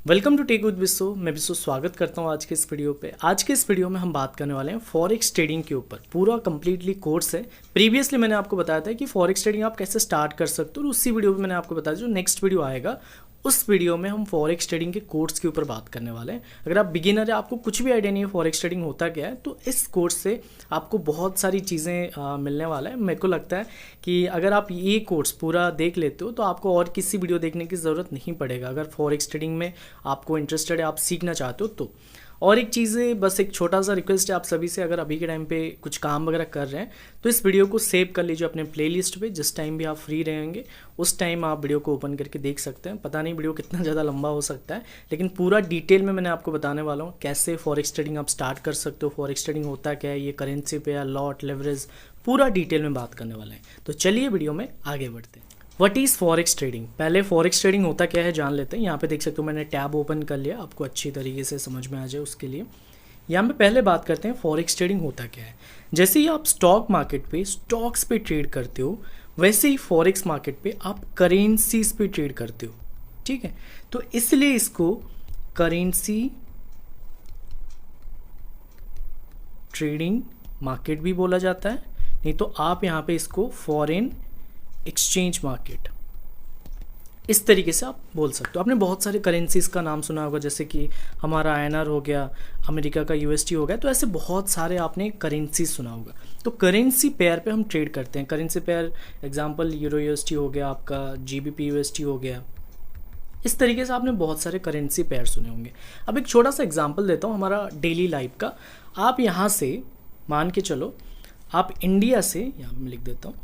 Welcome to tech with Bisso. मैं बिस्सो स्वागत करता हूँ आज के इस वीडियो पे। आज के इस वीडियो में हम बात करने वाले हैं फॉरेक्स ट्रेडिंग के ऊपर। पूरा कंप्लीटली कोर्स है। प्रीवियसली मैंने आपको बताया था कि फॉरेक्स ट्रेडिंग आप कैसे स्टार्ट कर सकते हो, और उसी वीडियो में मैंने आपको बताया जो नेक्स्ट वीडियो आएगा उस वीडियो में हम फॉरेक्स ट्रेडिंग के कोर्स के ऊपर बात करने वाले हैं। अगर आप बिगिनर है, आपको कुछ भी आइडिया नहीं है फॉरेक्स ट्रेडिंग होता क्या है, तो इस कोर्स से आपको बहुत सारी चीज़ें मिलने वाला है। मेरे को लगता है कि अगर आप ये कोर्स पूरा देख लेते हो तो आपको और किसी वीडियो देखने की ज़रूरत नहीं पड़ेगा। अगर फॉरेक्स ट्रेडिंग में आपको इंटरेस्टेड है, आप सीखना चाहते हो तो। और एक चीज़ है, बस एक छोटा सा रिक्वेस्ट है आप सभी से, अगर अभी के टाइम पे कुछ काम वगैरह कर रहे हैं तो इस वीडियो को सेव कर लीजिए अपने प्लेलिस्ट पे। जिस टाइम भी आप फ्री रहेंगे उस टाइम आप वीडियो को ओपन करके देख सकते हैं। पता नहीं वीडियो कितना ज़्यादा लंबा हो सकता है, लेकिन पूरा डिटेल में मैंने आपको बताने वाला हूँ कैसे फॉरेक्स ट्रेडिंग आप स्टार्ट कर सकते हो, फॉरेक्स ट्रेडिंग होता क्या है, ये करेंसी पे या लॉट लेवरेज, पूरा डिटेल में बात करने वाले हैं। तो चलिए वीडियो में आगे बढ़ते हैं। What is forex trading? पहले फॉरेक्स ट्रेडिंग होता क्या है जान लेते हैं। यहाँ पे देख सकते हो मैंने टैब ओपन कर लिया, आपको अच्छी तरीके से समझ में आ जाए उसके लिए। यहाँ पे पहले बात करते हैं फॉरेक्स ट्रेडिंग होता क्या है। जैसे ही आप स्टॉक मार्केट पे स्टॉक्स पे ट्रेड करते हो, वैसे ही फॉरेक्स मार्केट पे आप करेंसीज पे ट्रेड करते हो। ठीक है, तो इसलिए इसको करेंसी ट्रेडिंग मार्केट भी बोला जाता है, नहीं तो आप यहाँ पे इसको फॉरेन एक्सचेंज मार्केट इस तरीके से आप बोल सकते हो। आपने बहुत सारे करेंसीज का नाम सुना होगा, जैसे कि हमारा INR हो गया, अमेरिका का USD हो गया, तो ऐसे बहुत सारे आपने करेंसीज सुना होगा। तो करेंसी पेयर पे हम ट्रेड करते हैं। Currency pair example euro USD हो गया, आपका GBP USD हो गया। इस तरीके से आपने बहुत सारे करेंसी पेयर सुने होंगे। अब एक छोटा सा एग्जाम्पल देता हूँ हमारा डेली लाइफ का। आप यहाँ से मान के चलो, आप इंडिया से, यहाँ मैं लिख देता हूँ,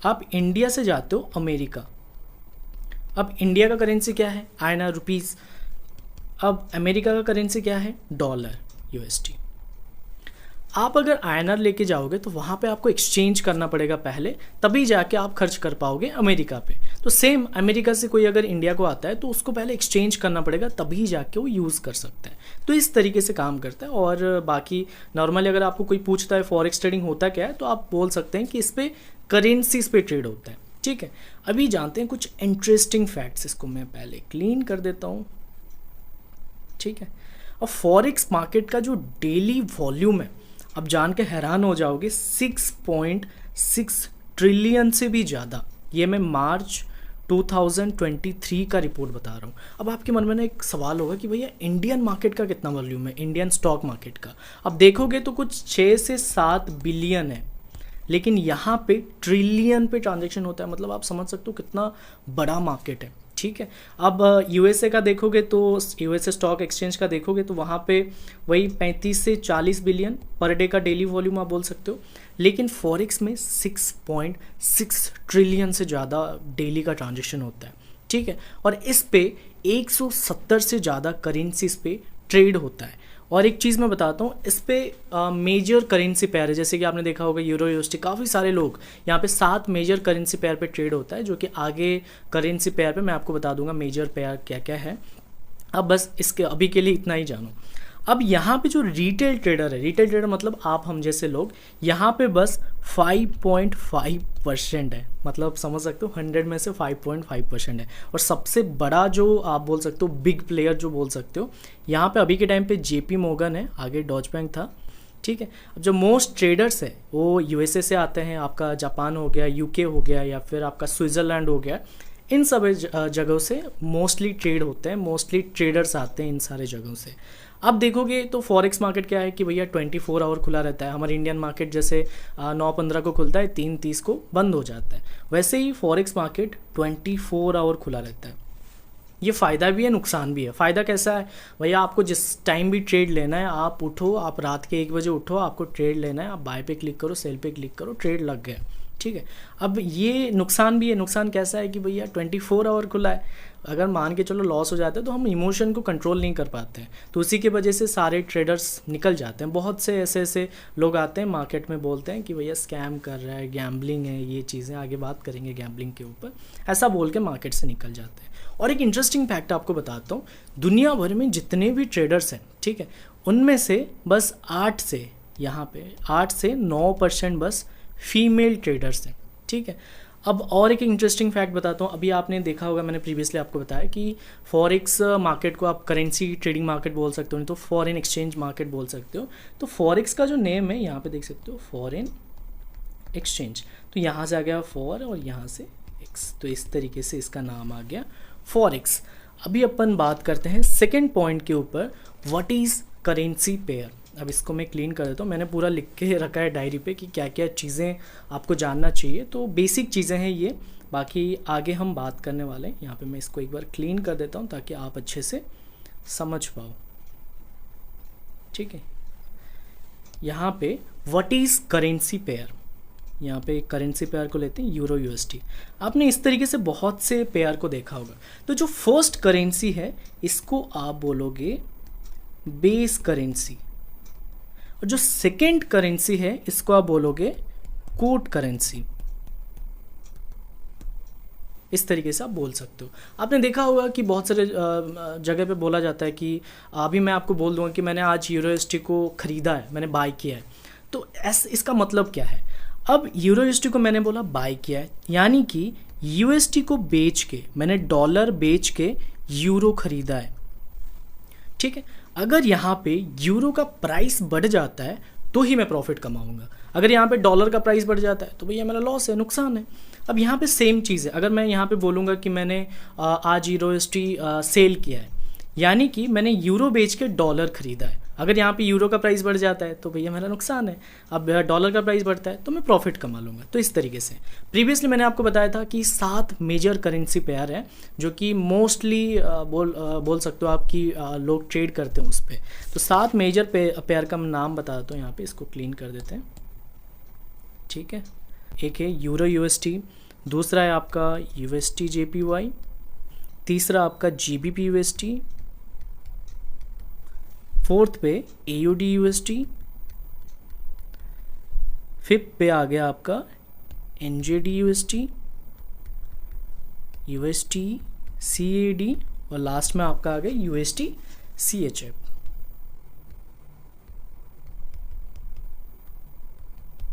आप इंडिया से जाते हो अमेरिका। अब इंडिया का करेंसी क्या है? INR rupees. अब अमेरिका का करेंसी क्या है? Dollar USD। आप अगर INR लेके जाओगे तो वहाँ पे आपको एक्सचेंज करना पड़ेगा पहले, तभी जाके आप खर्च कर पाओगे अमेरिका पे। तो सेम अमेरिका से कोई अगर इंडिया को आता है तो उसको पहले एक्सचेंज करना पड़ेगा, तभी जाके वो यूज़ कर सकता है। तो इस तरीके से काम करता है। और बाकी नॉर्मली अगर आपको कोई पूछता है फॉरेक्स ट्रेडिंग होता क्या है, तो आप बोल सकते हैं कि इस पर करेंसीज पे ट्रेड होता है। ठीक है, अभी जानते हैं कुछ इंटरेस्टिंग फैक्ट्स। इसको मैं पहले क्लीन कर देता हूँ। ठीक है, और फॉरेक्स मार्केट का जो डेली वॉल्यूम है, अब जान के हैरान हो जाओगे, 6.6 ट्रिलियन से भी ज़्यादा। ये मैं मार्च 2023 का रिपोर्ट बता रहा हूँ। अब आपके मन में ना एक सवाल होगा कि भैया इंडियन मार्केट का कितना वॉल्यूम है, इंडियन स्टॉक मार्केट का। अब देखोगे तो कुछ 6 से 7 बिलियन है, लेकिन यहाँ पे ट्रिलियन पे ट्रांजैक्शन होता है। मतलब आप समझ सकते हो कितना बड़ा मार्केट है। ठीक है, अब USA का देखोगे तो USA स्टॉक एक्सचेंज का देखोगे तो वहाँ पे वही 35 से 40 बिलियन पर डे का डेली वॉल्यूम आप बोल सकते हो। लेकिन फॉरेक्स में 6.6 ट्रिलियन से ज़्यादा डेली का ट्रांजैक्शन होता है। ठीक है, और इस पे 170 से ज़्यादा करेंसीज पे ट्रेड होता है। और एक चीज़ मैं बताता हूँ, इस पर मेजर करेंसी पेयर है, जैसे कि आपने देखा होगा यूरो USD, काफ़ी सारे लोग यहाँ पे 7 मेजर करेंसी पेयर पे ट्रेड होता है, जो कि आगे करेंसी पेयर पे मैं आपको बता दूंगा मेजर पेयर क्या क्या है। अब बस इसके अभी के लिए इतना ही जानो। अब यहाँ पे जो रिटेल ट्रेडर है, रिटेल ट्रेडर मतलब आप हम जैसे लोग, यहाँ पे बस 5.5% है। मतलब समझ सकते हो 100 में से 5.5% है। और सबसे बड़ा जो आप बोल सकते हो बिग प्लेयर जो बोल सकते हो, यहाँ पे अभी के टाइम पे JP Morgan है, आगे डॉज बैंक था। ठीक है, अब जो मोस्ट ट्रेडर्स है वो USA से आते हैं, आपका जापान हो गया, UK हो गया, या फिर आपका स्विट्ज़रलैंड हो गया। इन सब जगहों से मोस्टली ट्रेड होते हैं, मोस्टली ट्रेडर्स आते हैं इन सारे जगहों से। अब देखोगे तो फॉरेक्स मार्केट क्या है कि भैया 24 आवर खुला रहता है। हमारे इंडियन मार्केट जैसे 9:15 को खुलता है, 3:30 को बंद हो जाता है, वैसे ही फॉरेक्स मार्केट 24 आवर खुला रहता है। ये फ़ायदा भी है, नुकसान भी है। फ़ायदा कैसा है भैया, आपको जिस टाइम भी ट्रेड लेना है आप उठो, आप रात के 1 बजे उठो, आपको ट्रेड लेना है, आप बाय पे क्लिक करो, सेल पे क्लिक करो, ट्रेड लग गया। ठीक है, अब ये नुकसान भी है। नुकसान कैसा है कि भैया 24 आवर खुला है, अगर मान के चलो लॉस हो जाता है तो हम इमोशन को कंट्रोल नहीं कर पाते हैं, तो उसी की वजह से सारे ट्रेडर्स निकल जाते हैं। बहुत से ऐसे लोग आते हैं मार्केट में, बोलते हैं कि भैया स्कैम कर रहा है, गैम्बलिंग है, ये चीज़ें, आगे बात करेंगे गैम्बलिंग के ऊपर, ऐसा बोल के मार्केट से निकल जाते हैं। और एक इंटरेस्टिंग फैक्ट आपको बताता हूँ, दुनिया भर में जितने भी ट्रेडर्स हैं, ठीक है, उनमें से बस 8 से 9% बस फीमेल ट्रेडर्स हैं। ठीक है, अब और एक इंटरेस्टिंग फैक्ट बताता हूँ। अभी आपने देखा होगा, मैंने प्रीवियसली आपको बताया कि फॉरेक्स मार्केट को आप करेंसी ट्रेडिंग मार्केट बोल सकते हो, नहीं तो फॉरेन एक्सचेंज मार्केट बोल सकते हो। तो फॉरेक्स का जो नेम है यहाँ पे देख सकते हो, फॉरेन एक्सचेंज। तो यहाँ से आ गया फॉर और यहाँ से एक्स, तो इस तरीके से इसका नाम आ गया फॉरेक्स। अभी अपन बात करते हैं सेकेंड पॉइंट के ऊपर, व्हाट इज़ करेंसी पेयर। अब इसको मैं क्लीन कर देता हूँ, मैंने पूरा लिख के रखा है डायरी पे कि क्या क्या चीज़ें आपको जानना चाहिए। तो बेसिक चीज़ें हैं ये, बाकी आगे हम बात करने वाले हैं। यहाँ पे मैं इसको एक बार क्लीन कर देता हूँ ताकि आप अच्छे से समझ पाओ, ठीक है। यहाँ पे व्हाट इज़ करेंसी पेयर, यहाँ पे करेंसी पेयर को लेते हैं यूरो यूएसडी। आपने इस तरीके से बहुत से पेयर को देखा होगा। तो जो फर्स्ट करेंसी है इसको आप बोलोगे बेस करेंसी, और जो सेकेंड करेंसी है इसको आप बोलोगे कोट करेंसी। इस तरीके से आप बोल सकते हो। आपने देखा होगा कि बहुत सारे जगह पे बोला जाता है कि अभी मैं आपको बोल दूंगा कि मैंने आज यूरो यूएसडी को ख़रीदा है, मैंने बाय किया है। तो इसका मतलब क्या है? अब यूरो यूएसडी को मैंने बोला बाय किया है, यानी कि यूएसडी को बेच के मैंने डॉलर बेच के यूरो खरीदा है, ठीक है। अगर यहाँ पे यूरो का प्राइस बढ़ जाता है तो ही मैं प्रॉफिट कमाऊंगा। अगर यहाँ पे डॉलर का प्राइस बढ़ जाता है तो भैया मेरा लॉस है, नुकसान है। अब यहाँ पे सेम चीज़ है। अगर मैं यहाँ पे बोलूँगा कि मैंने आज यूरो यूएसडी सेल किया है, यानी कि मैंने यूरो बेच के डॉलर खरीदा है। अगर यहाँ पे यूरो का प्राइस बढ़ जाता है तो भैया मेरा नुकसान है। अब डॉलर का प्राइस बढ़ता है तो मैं प्रॉफिट कमा लूँगा। तो इस तरीके से प्रीवियसली मैंने आपको बताया था कि 7 मेजर करेंसी पेयर हैं जो कि मोस्टली बोल सकते हो आपकी लोग ट्रेड करते हैं उस पर। तो 7 मेजर पेयर का मैं नाम बता देता हूँ। यहाँ पे इसको क्लीन कर देते हैं, ठीक है। एक है यूरो यूएसडी, दूसरा है आपका यूएसडी जेपीवाई, तीसरा आपका जीबीपी यूएसडी, फोर्थ पे एयूडी यूएसडी, फिफ्थ पे आ गया आपका एनजेडी यूएसडी, यूएसडी सीएडी, और लास्ट में आपका आ गया यूएसडी सीएचएफ,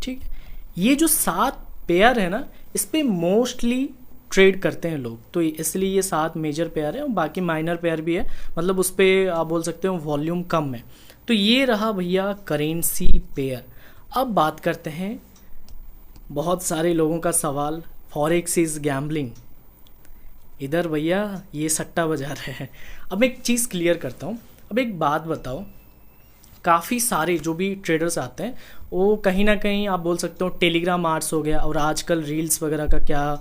ठीक है। ये जो 7 पेयर है ना, इस पे मोस्टली ट्रेड करते हैं लोग, तो इसलिए ये 7 मेजर पेयर है और बाकी माइनर पेयर भी है, मतलब उस पर आप बोल सकते हो वॉल्यूम कम है। तो ये रहा भैया करेंसी पेयर। अब बात करते हैं, बहुत सारे लोगों का सवाल, फॉरेक्स इज़ गैम्बलिंग। इधर भैया ये सट्टा बाजार है। अब एक चीज़ क्लियर करता हूँ। अब एक बात बताओ, काफ़ी सारे जो भी ट्रेडर्स आते हैं वो कहीं ना कहीं आप बोल सकते हो टेलीग्राम आर्ट्स हो गया, और आजकल रील्स वगैरह का क्या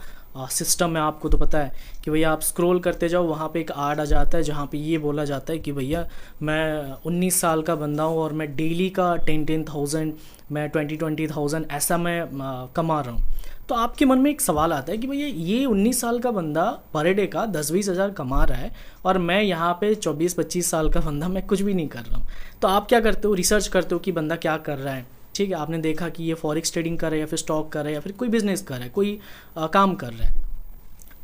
सिस्टम है आपको तो पता है कि भैया आप स्क्रॉल करते जाओ, वहाँ पे एक आड आ जाता है जहाँ पे ये बोला जाता है कि भैया मैं 19 साल का बंदा हूँ और मैं डेली का 10,000 मैं 20,000 ऐसा मैं कमा रहा हूँ। तो आपके मन में एक सवाल आता है कि भैया ये 19 साल का बंदा पर डे का 10-20 हज़ार कमा रहा है और मैं यहाँ पे 24-25 साल का बंदा, मैं कुछ भी नहीं कर रहा हूँ। तो आप क्या करते हो? रिसर्च करते हो कि बंदा क्या कर रहा है, ठीक है। आपने देखा कि ये फॉरेक्स ट्रेडिंग कर रहा है या फिर स्टॉक कर रहा है या फिर कोई बिजनेस कर रहा है, कोई काम कर रहा है।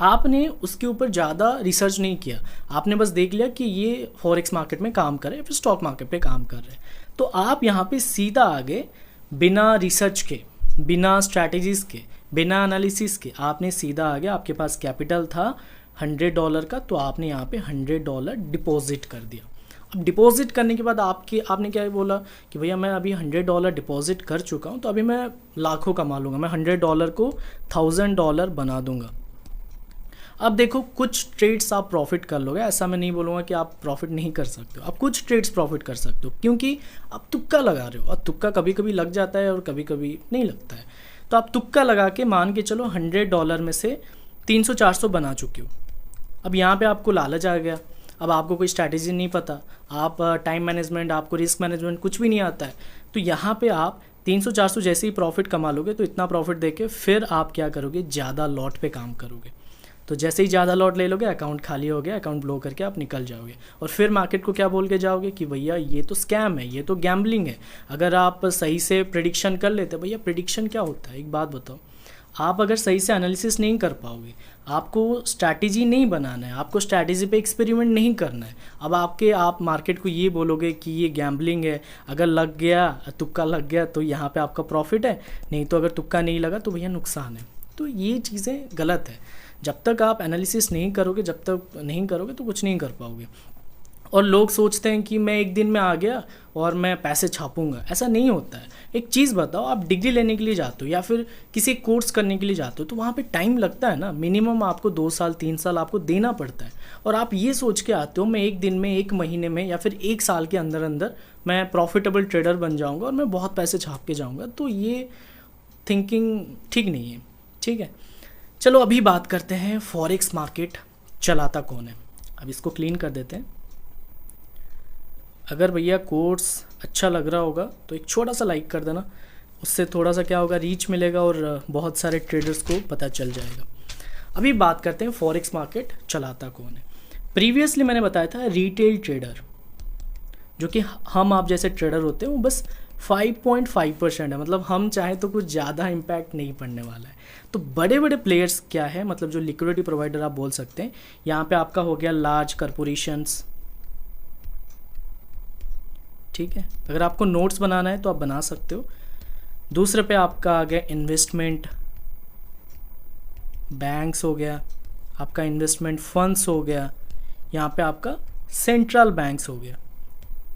आपने उसके ऊपर ज़्यादा रिसर्च नहीं किया, आपने बस देख लिया कि ये फॉरेक्स मार्केट में काम कर रहे हैं या फिर स्टॉक मार्केट पे काम कर रहे हैं। तो आप यहाँ पे सीधा आगे बिना रिसर्च के, बिना स्ट्रैटेजीज़ के, बिना एनालिसिस के आपने सीधा आगे, आपके पास कैपिटल था $100 का, तो आपने यहाँ पे $100 डिपॉजिट कर दिया। अब डिपॉजिट करने के बाद आपने क्या बोला कि भैया मैं अभी $100 डिपॉजिट कर चुका हूँ, तो अभी मैं लाखों कमा लूँगा, मैं $100 को $1000 बना दूँगा। अब देखो, कुछ ट्रेड्स आप प्रॉफिट कर लोगे, ऐसा मैं नहीं बोलूँगा कि आप प्रॉफिट नहीं कर सकते हो। आप कुछ ट्रेड्स प्रॉफिट कर सकते हो क्योंकि आप तुक्का लगा रहे हो, और तुक्का कभी कभी लग जाता है और कभी कभी नहीं लगता है। तो आप तुक्का लगा के मान के चलो $100 में से 300-400 बना चुके हो। अब यहाँ पे आपको लालच आ गया, अब आपको कोई स्ट्रैटेजी नहीं पता, आप टाइम मैनेजमेंट, आपको रिस्क मैनेजमेंट कुछ भी नहीं आता है, तो यहाँ पे आप 300-400 जैसे ही प्रॉफिट कमा लोगे, तो इतना प्रॉफिट देके फिर आप क्या करोगे? ज़्यादा लॉट पे काम करोगे। तो जैसे ही ज़्यादा लॉट ले लोगे, अकाउंट खाली हो गया, अकाउंट ब्लो करके आप निकल जाओगे, और फिर मार्केट को क्या बोल के जाओगे कि भैया ये तो स्कैम है, ये तो गैम्बलिंग है। अगर आप सही से प्रेडिक्शन कर लेते, भैया प्रेडिक्शन क्या होता है? एक बात बताओ, आप अगर सही से एनालिसिस नहीं कर पाओगे, आपको स्ट्रैटेजी नहीं बनाना है, आपको स्ट्रैटेजी पे एक्सपेरिमेंट नहीं करना है, अब आप मार्केट को ये बोलोगे कि ये गैम्बलिंग है, अगर लग गया, तुक्का लग गया तो यहाँ पे आपका प्रॉफिट है, नहीं तो अगर तुक्का नहीं लगा तो भैया नुकसान है। तो ये चीज़ें गलत है। जब तक आप एनालिसिस नहीं करोगे, जब तक नहीं करोगे तो कुछ नहीं कर पाओगे। और लोग सोचते हैं कि मैं एक दिन में आ गया और मैं पैसे छापूंगा, ऐसा नहीं होता है। एक चीज़ बताओ, आप डिग्री लेने के लिए जाते हो या फिर किसी कोर्स करने के लिए जाते हो तो वहाँ पे टाइम लगता है ना, मिनिमम आपको 2 साल 3 साल आपको देना पड़ता है। और आप ये सोच के आते हो मैं एक दिन में, एक महीने में या फिर एक साल के अंदर अंदर मैं प्रॉफिटेबल ट्रेडर बन जाऊँगा और मैं बहुत पैसे छाप के जाऊँगा, तो ये थिंकिंग ठीक नहीं है। ठीक है, चलो अभी बात करते हैं फॉरेक्स मार्केट चलाता कौन है। अब इसको क्लीन कर देते हैं। अगर भैया कोर्स अच्छा लग रहा होगा तो एक छोटा सा लाइक कर देना, उससे थोड़ा सा क्या होगा, रीच मिलेगा और बहुत सारे ट्रेडर्स को पता चल जाएगा। अभी बात करते हैं फॉरेक्स मार्केट चलाता कौन है। प्रीवियसली मैंने बताया था रिटेल ट्रेडर, जो कि हम आप जैसे ट्रेडर होते हैं, वो बस 5.5% है, मतलब हम चाहे तो कुछ ज़्यादा इम्पैक्ट नहीं पड़ने वाला है। तो बड़े बड़े प्लेयर्स क्या है, मतलब जो लिक्विडिटी प्रोवाइडर आप बोल सकते हैं, यहाँ पे आपका हो गया लार्ज कॉरपोरेशंस। ठीक है, अगर आपको नोट्स बनाना है तो आप बना सकते हो। दूसरे पे आपका आ गया इन्वेस्टमेंट बैंक्स हो गया, आपका इन्वेस्टमेंट फंड्स हो गया, यहाँ पे आपका सेंट्रल बैंक्स हो गया।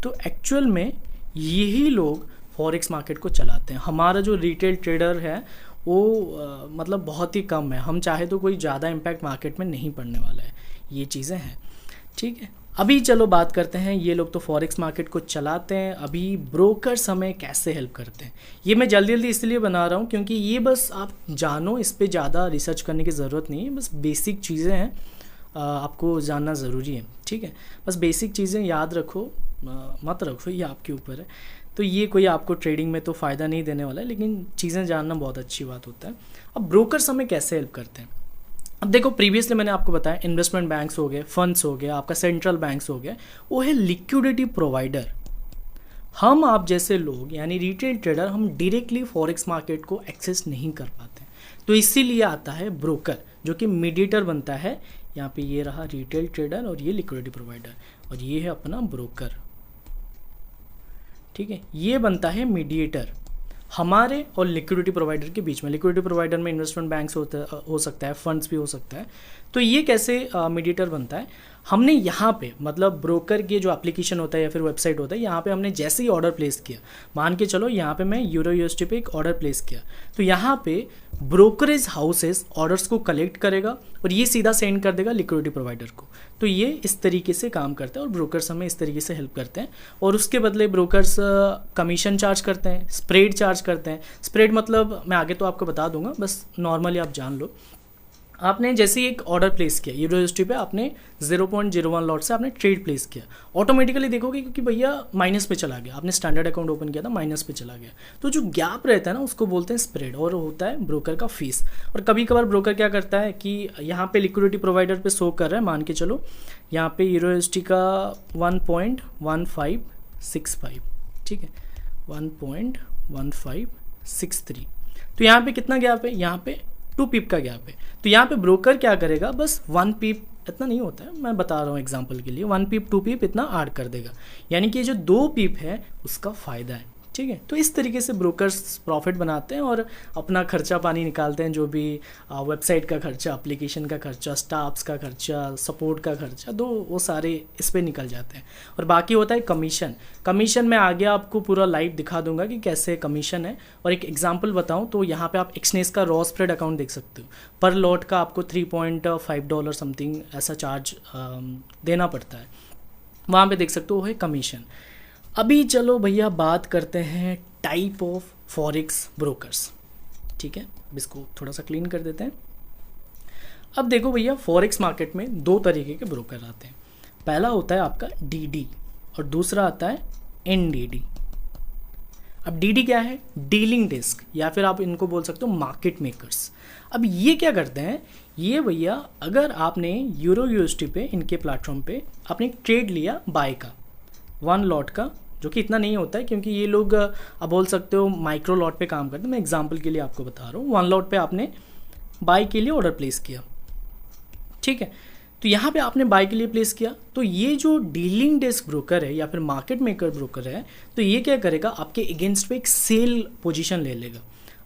तो एक्चुअल में यही लोग फॉरेक्स मार्केट को चलाते हैं। हमारा जो रिटेल ट्रेडर है वो मतलब बहुत ही कम है, हम चाहे तो कोई ज़्यादा इम्पैक्ट मार्केट में नहीं पड़ने वाला है। ये चीज़ें हैं। ठीक है, अभी चलो बात करते हैं, ये लोग तो फॉरेक्स मार्केट को चलाते हैं, अभी ब्रोकर्स हमें कैसे हेल्प करते हैं। ये मैं जल्दी जल्दी इसलिए बना रहा हूँ क्योंकि ये बस आप जानो, इस पर ज़्यादा रिसर्च करने की ज़रूरत नहीं है, बस बेसिक चीज़ें हैं, आपको जानना ज़रूरी है। ठीक है, बस बेसिक चीज़ें याद रखो, मत रखो, ये आपके ऊपर है। तो ये कोई आपको ट्रेडिंग में तो फ़ायदा नहीं देने वाला है, लेकिन चीज़ें जानना बहुत अच्छी बात होता है। अब ब्रोकर्स हमें कैसे हेल्प करते हैं। अब देखो, प्रीवियसली मैंने आपको बताया इन्वेस्टमेंट बैंक्स हो गए, फंड्स हो गया, आपका सेंट्रल बैंक्स हो गया, वो है लिक्विडिटी प्रोवाइडर। हम आप जैसे लोग यानी रिटेल ट्रेडर, हम डायरेक्टली फॉरेक्स मार्केट को एक्सेस नहीं कर पाते, तो इसीलिए आता है ब्रोकर, जो कि मीडिएटर बनता है। यहाँ पे ये रहा रिटेल ट्रेडर और ये लिक्विडिटी प्रोवाइडर, और ये है अपना ब्रोकर। ठीक है, ये बनता है मीडिएटर हमारे और लिक्विडिटी प्रोवाइडर के बीच में। लिक्विडिटी प्रोवाइडर में इन्वेस्टमेंट बैंक्स हो सकता है, फंड्स भी हो सकता है। तो ये कैसे मीडिएटर बनता है, हमने यहाँ पे मतलब ब्रोकर के जो एप्लीकेशन होता है या फिर वेबसाइट होता है, यहाँ पे हमने जैसे ही ऑर्डर प्लेस किया, मान के चलो यहाँ पे मैं यूरो यूएसडी पे एक ऑर्डर प्लेस किया, तो यहाँ पे ब्रोकरेज हाउसेस ऑर्डर्स को कलेक्ट करेगा और ये सीधा सेंड कर देगा लिक्विडिटी प्रोवाइडर को। तो ये इस तरीके से काम करता है और ब्रोकर्स हमें इस तरीके से हेल्प करते हैं। और उसके बदले ब्रोकर्स कमीशन चार्ज करते हैं, स्प्रेड चार्ज करते हैं। स्प्रेड मतलब मैं आगे तो आपको बता दूंगा, बस नॉर्मली आप जान लो। आपने जैसे ही एक ऑर्डर प्लेस किया यूरो यूएसडी पे, आपने 0.01 लॉट से आपने ट्रेड प्लेस किया, ऑटोमेटिकली देखोगे क्योंकि भैया माइनस पे चला गया, आपने स्टैंडर्ड अकाउंट ओपन किया था, माइनस पे चला गया। तो जो गैप रहता है ना, उसको बोलते हैं स्प्रेड, और होता है ब्रोकर का फीस। और कभी कभार ब्रोकर क्या करता है कि यहाँ पे लिक्विडिटी प्रोवाइडर पे शो कर रहा है, मान के चलो यहाँ पे यूरो यूएसडी का 1.1565, ठीक है, 1.1563। तो यहाँ पे कितना गैप है, यहाँ पे 2 पीप का गैप है। तो यहाँ पे ब्रोकर क्या करेगा, बस 1 पीप, इतना नहीं होता है, मैं बता रहा हूँ एग्जांपल के लिए, 1 पीप 2 पीप इतना ऐड कर देगा, यानी कि जो 2 पीप है उसका फ़ायदा है। ठीक है, तो इस तरीके से ब्रोकर्स प्रॉफिट बनाते हैं और अपना खर्चा पानी निकालते हैं, जो भी वेबसाइट का खर्चा, एप्लीकेशन का खर्चा, स्टाफ्स का खर्चा, सपोर्ट का खर्चा, तो वो सारे इस पर निकल जाते हैं। और बाकी होता है कमीशन। कमीशन में आगे आपको पूरा लाइव दिखा दूंगा कि कैसे कमीशन है। और एक एग्जांपल बताऊं तो यहाँ पे आप एक्सनेस का रॉ स्प्रेड अकाउंट देख सकते हो, पर लॉट का आपको $3.5 समथिंग ऐसा चार्ज देना पड़ता है, वहाँ पे देख सकते हो, वो है कमीशन। अभी चलो भैया बात करते हैं टाइप ऑफ फॉरेक्स ब्रोकर्स। ठीक है, अब इसको थोड़ा सा क्लीन कर देते हैं। अब देखो भैया, फॉरेक्स मार्केट में 2 तरीके के ब्रोकर आते हैं। पहला होता है आपका डीडी और दूसरा आता है एनडीडी। अब डीडी क्या है, डीलिंग डेस्क, या फिर आप इनको बोल सकते हो मार्केट मेकर्स। अब ये क्या करते हैं, ये भैया अगर आपने यूरो यूएसडी पे इनके प्लेटफॉर्म पे आपने एक ट्रेड लिया बाय का 1 लॉट का, जो कि इतना नहीं होता है क्योंकि ये लोग आप बोल सकते हो माइक्रो लॉट पे काम करते हैं। मैं एग्जांपल के लिए आपको बता रहा हूँ, 1 लॉट पे आपने बाय के लिए ऑर्डर प्लेस किया। ठीक है, तो यहाँ पे आपने बाय के लिए प्लेस किया, तो ये जो डीलिंग डेस्क ब्रोकर है या फिर मार्केट मेकर ब्रोकर है, तो ये क्या करेगा, आपके अगेंस्ट पे एक सेल पोजीशन ले लेगा।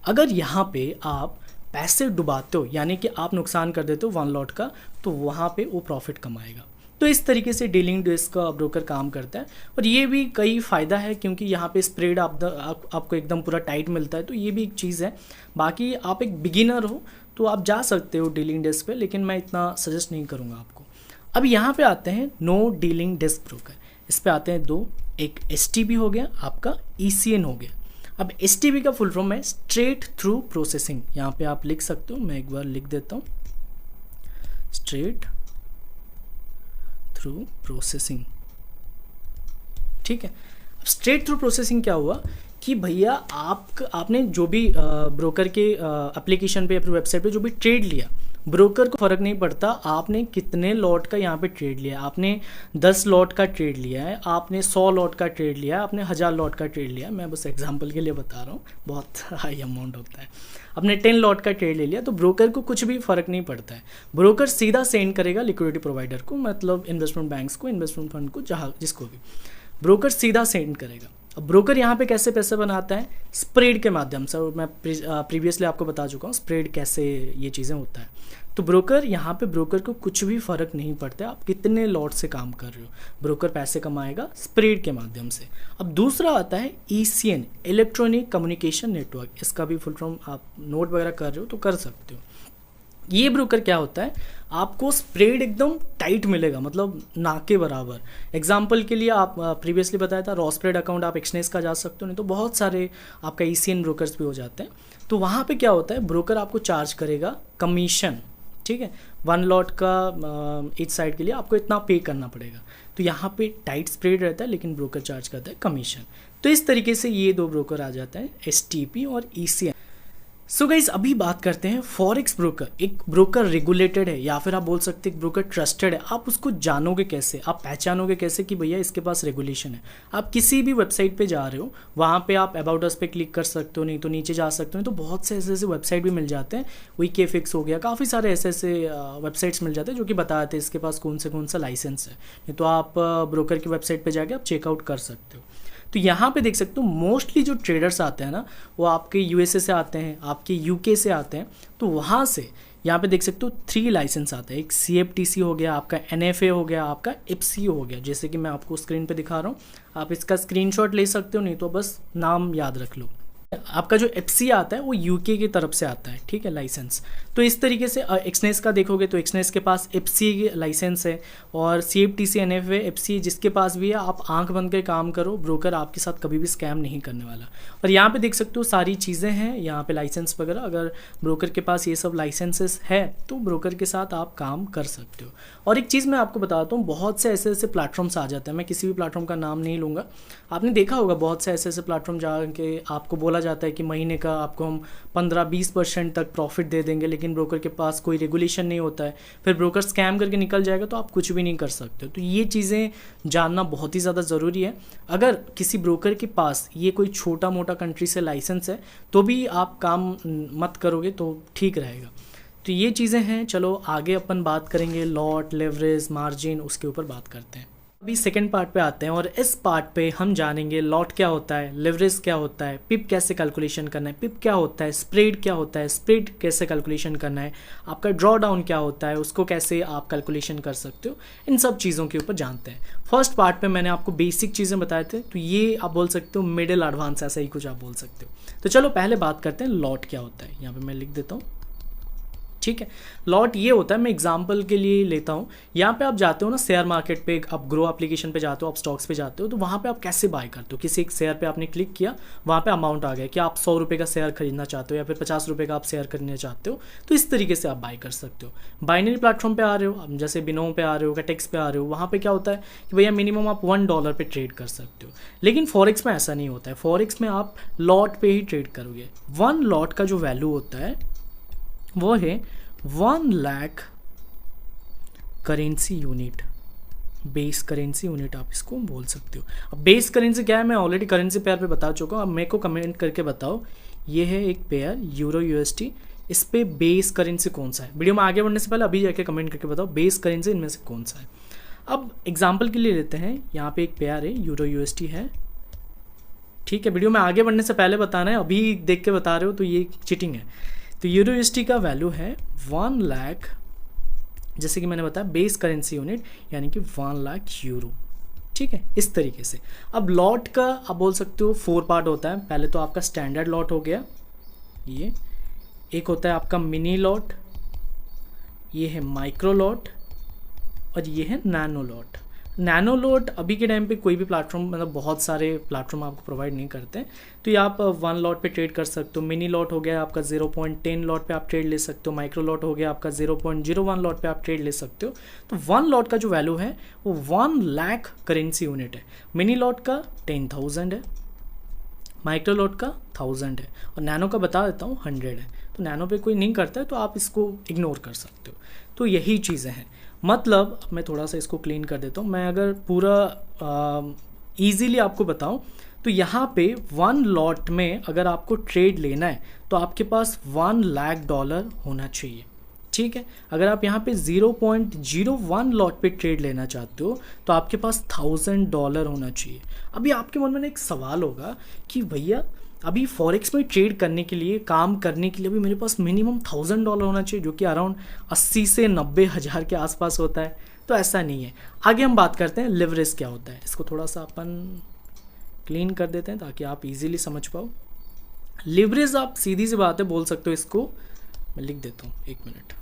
अगर यहाँ पे आप पैसे डुबाते हो, यानी कि आप नुकसान कर देते हो 1 लॉट का, तो वहाँ पे वो प्रॉफिट कमाएगा। तो इस तरीके से डीलिंग डेस्क का ब्रोकर काम करता है। और ये भी कई फ़ायदा है क्योंकि यहाँ पे स्प्रेड आपको एकदम पूरा टाइट मिलता है, तो ये भी एक चीज़ है। बाकी आप एक बिगिनर हो तो आप जा सकते हो डीलिंग डेस्क पे, लेकिन मैं इतना सजेस्ट नहीं करूँगा आपको। अब यहाँ पे आते हैं नो डीलिंग डेस्क ब्रोकर। इस पे आते हैं दो, एक STP हो गया, आपका ECN हो गया। अब STP का फुल फॉर्म है स्ट्रेट थ्रू प्रोसेसिंग। यहाँ पे आप लिख सकते हो, मैं एक बार लिख देता हूँ, स्ट्रेट थ्रू प्रोसेसिंग। ठीक है, अब स्ट्रेट थ्रू प्रोसेसिंग क्या हुआ कि भैया आपने जो भी ब्रोकर के एप्लीकेशन पे, अपनी वेबसाइट पे जो भी ट्रेड लिया, ब्रोकर को फ़र्क नहीं पड़ता आपने कितने लॉट का यहाँ पे ट्रेड लिया है। आपने 10 लॉट का ट्रेड लिया है, आपने 100 लॉट का ट्रेड लिया है, आपने 1000 लॉट का ट्रेड लिया है, मैं बस एग्जांपल के लिए बता रहा हूँ, बहुत हाई अमाउंट होता है। आपने 10 लॉट का ट्रेड ले लिया तो ब्रोकर को कुछ भी फ़र्क नहीं पड़ता है। ब्रोकर सीधा सेंड करेगा लिक्विडिटी प्रोवाइडर को, मतलब इन्वेस्टमेंट बैंक्स को, इन्वेस्टमेंट फंड को, जहाँ जिसको भी, ब्रोकर सीधा सेंड करेगा। अब ब्रोकर यहाँ पे कैसे पैसे बनाता है? स्प्रेड के माध्यम से। और मैं प्रीवियसली आपको बता चुका हूँ स्प्रेड कैसे ये चीज़ें होता है। तो ब्रोकर यहाँ पे, ब्रोकर को कुछ भी फ़र्क नहीं पड़ता आप कितने लॉट से काम कर रहे हो, ब्रोकर पैसे कमाएगा स्प्रेड के माध्यम से। अब दूसरा आता है ECN, इलेक्ट्रॉनिक कम्युनिकेशन नेटवर्क। इसका भी फुल फॉर्म आप नोट वगैरह कर रहे हो तो कर सकते हो। ये ब्रोकर क्या होता है, आपको स्प्रेड एकदम टाइट मिलेगा, मतलब ना के बराबर। एग्जाम्पल के लिए आप प्रीवियसली बताया था, रॉ स्प्रेड अकाउंट आप एक्सचेंज का जा सकते हो, नहीं तो बहुत सारे आपका ECN ब्रोकर्स भी हो जाते हैं। तो वहाँ पे क्या होता है, ब्रोकर आपको चार्ज करेगा कमीशन। ठीक है, 1 लॉट का इच साइड के लिए आपको इतना पे करना पड़ेगा। तो यहाँ पे टाइट स्प्रेड रहता है लेकिन ब्रोकर चार्ज करता है कमीशन। तो इस तरीके से ये दो ब्रोकर आ जाते हैं, STP और ECN। सो गाइज अभी बात करते हैं फॉरेक्स ब्रोकर। एक ब्रोकर रेगुलेटेड है या फिर आप बोल सकते हैं एक ब्रोकर ट्रस्टेड है। आप उसको जानोगे कैसे, आप पहचानोगे कैसे कि भैया इसके पास रेगुलेशन है? आप किसी भी वेबसाइट पे जा रहे हो, वहाँ पे आप अबाउट अस पे क्लिक कर सकते हो, नहीं तो नीचे जा सकते हो। तो बहुत से ऐसे वेबसाइट भी मिल जाते हैं, वीकेफिक्स हो गया, काफ़ी सारे ऐसे वेबसाइट्स मिल जाते हैं जो कि बताते हैं इसके पास कौन सा लाइसेंस है। नहीं तो आप ब्रोकर की वेबसाइट पर जाके आप चेकआउट कर सकते हो। तो यहाँ पे देख सकते हो मोस्टली जो ट्रेडर्स आते हैं ना, वो आपके USA से आते हैं, आपके UK से आते हैं। तो वहाँ से यहाँ पे देख सकते हो 3 लाइसेंस आते हैं। एक CFTC हो गया, आपका NFA हो गया, आपका FCA हो गया। जैसे कि मैं आपको स्क्रीन पे दिखा रहा हूँ, आप इसका स्क्रीनशॉट ले सकते हो, नहीं तो बस नाम याद रख लो। आपका जो FCA आता है वो UK की तरफ से आता है, ठीक है, लाइसेंस। तो इस तरीके से एक्सनेस का देखोगे तो एक्सनेस के पास FCA लाइसेंस है, और CFTC NFA FCA जिसके पास भी है, आप आंख बंद के काम करो, ब्रोकर आपके साथ कभी भी स्कैम नहीं करने वाला। और यहाँ पे देख सकते हो सारी चीज़ें हैं, यहाँ पे लाइसेंस वगैरह। अगर ब्रोकर के पास ये सब लाइसेंसेस है तो ब्रोकर के साथ आप काम कर सकते हो। और एक चीज़ मैं आपको बताता हूँ, बहुत से ऐसे प्लेटफॉर्म्स आ जाते हैं, मैं किसी भी प्लेटफॉर्म का नाम नहीं लूँगा। आपने देखा होगा बहुत से ऐसे प्लेटफॉर्म जाके आपको बोला जाता है कि महीने का आपको हम 15-20% तक प्रॉफिट दे देंगे, लेकिन ब्रोकर के पास कोई रेगुलेशन नहीं होता है, फिर ब्रोकर स्कैम करके निकल जाएगा तो आप कुछ भी नहीं कर सकते। तो ये चीज़ें जानना बहुत ही ज़्यादा ज़रूरी है। अगर किसी ब्रोकर के पास ये कोई छोटा मोटा कंट्री से लाइसेंस है तो भी आप काम मत करोगे तो ठीक रहेगा। तो ये चीज़ें हैं। चलो आगे अपन बात करेंगे लॉट, लेवरेज, मार्जिन, उसके ऊपर बात करते हैं। अभी सेकंड पार्ट पे आते हैं और इस पार्ट पे हम जानेंगे लॉट क्या होता है, लेवरेज क्या होता है, पिप कैसे कैलकुलेशन करना है, पिप क्या होता है, स्प्रेड क्या होता है, स्प्रेड कैसे कैलकुलेशन करना है, आपका ड्रॉ डाउन क्या होता है, उसको कैसे आप कैलकुलेशन कर सकते हो, इन सब चीज़ों के ऊपर जानते हैं। फर्स्ट पार्ट पे मैंने आपको बेसिक चीज़ें बताए थे, तो ये आप बोल सकते हो मिडिल एडवांस, ऐसा ही कुछ आप बोल सकते हो। तो चलो पहले बात करते हैं लॉट क्या होता है। यहाँ पर मैं लिख देता हूँ, ठीक है। लॉट ये होता है, मैं एग्जांपल के लिए लेता हूँ। यहाँ पे आप जाते हो ना शेयर मार्केट पे, आप ग्रो एप्लीकेशन पे जाते हो, आप स्टॉक्स पे जाते हो, तो वहाँ पे आप कैसे बाय करते हो? किसी एक शेयर पे आपने क्लिक किया, वहाँ पे अमाउंट आ गया कि आप 100 रुपये का शेयर खरीदना चाहते हो या फिर 50 रुपये का आप शेयर खरीदना चाहते हो, तो इस तरीके से आप बाय कर सकते हो। बाइनरी प्लेटफॉर्म पे आ रहे हो, जैसे बिनोम पे आ रहे हो, कैटेक्स पे आ रहे हो, वहाँ पे क्या होता है कि भैया मिनिमम आप $1 पे ट्रेड कर सकते हो। लेकिन फॉरेक्स में ऐसा नहीं होता है, फॉरेक्स में आप लॉट पे ही ट्रेड करोगे। 1 लॉट का जो वैल्यू होता है वो है 1 lakh currency unit, base currency unit आप इसको बोल सकते हो। अब बेस करेंसी क्या है, मैं ऑलरेडी करेंसी पेयर पे बता चुका हूँ। अब मेरे को कमेंट करके बताओ, ये है एक पेयर यूरो USD, इस पे बेस करेंसी कौन सा है? वीडियो में आगे बढ़ने से पहले अभी जाके कमेंट करके बताओ बेस करेंसी इनमें से कौन सा है। अब एग्जाम्पल के लिए लेते हैं, यहाँ पे एक पेयर है यूरो USD है, ठीक है। वीडियो में आगे बढ़ने से पहले बताना है, अभी देख के बता रहे हो तो ये चीटिंग है। तो यूरो यूएसडी का वैल्यू है 1 लाख, जैसे कि मैंने बताया बेस करेंसी यूनिट यानी कि 1 लाख यूरो। ठीक है, इस तरीके से। अब लॉट का आप बोल सकते हो 4 पार्ट होता है। पहले तो आपका स्टैंडर्ड लॉट हो गया, ये एक होता है आपका मिनी लॉट, ये है माइक्रो लॉट और ये है नैनो लॉट। नैनो लॉट अभी के टाइम पे कोई भी प्लेटफॉर्म, मतलब बहुत सारे प्लेटफॉर्म आपको प्रोवाइड नहीं करते हैं, तो ये आप 1 लॉट पे ट्रेड कर सकते हो। मिनी लॉट हो गया आपका 0.10 लॉट पे आप ट्रेड ले सकते हो। माइक्रो लॉट हो गया आपका 0.01 लॉट पे आप ट्रेड ले सकते हो। तो 1 लॉट का जो वैल्यू है वो 1 लाख करेंसी यूनिट है। मिनी लॉट का 10,000 है, माइक्रो लॉट का 1000 है और नैनो का बता देता हूँ 100 है। तो नैनो पे कोई नहीं करता है तो आप इसको इग्नोर कर सकते हो। तो यही चीज़ें हैं। मतलब मैं थोड़ा सा इसको क्लीन कर देता हूँ। मैं अगर पूरा ईजीली आपको बताऊँ तो यहाँ पे 1 लॉट में अगर आपको ट्रेड लेना है तो आपके पास $1 लाख होना चाहिए। ठीक है, अगर आप यहाँ पे 0.01 लॉट पे ट्रेड लेना चाहते हो तो आपके पास $1000 होना चाहिए। अभी आपके मन में एक सवाल होगा कि भैया अभी फॉरेक्स में ट्रेड करने के लिए, काम करने के लिए अभी मेरे पास मिनिमम $1000 होना चाहिए, जो कि अराउंड 80 से 90 हज़ार के आसपास होता है। तो ऐसा नहीं है। आगे हम बात करते हैं लिवरेज क्या होता है। इसको थोड़ा सा अपन क्लीन कर देते हैं ताकि आप इजीली समझ पाओ। लिवरेज आप सीधी सी बात है बोल सकते हो, इसको मैं लिख देता हूँ, 1 मिनट।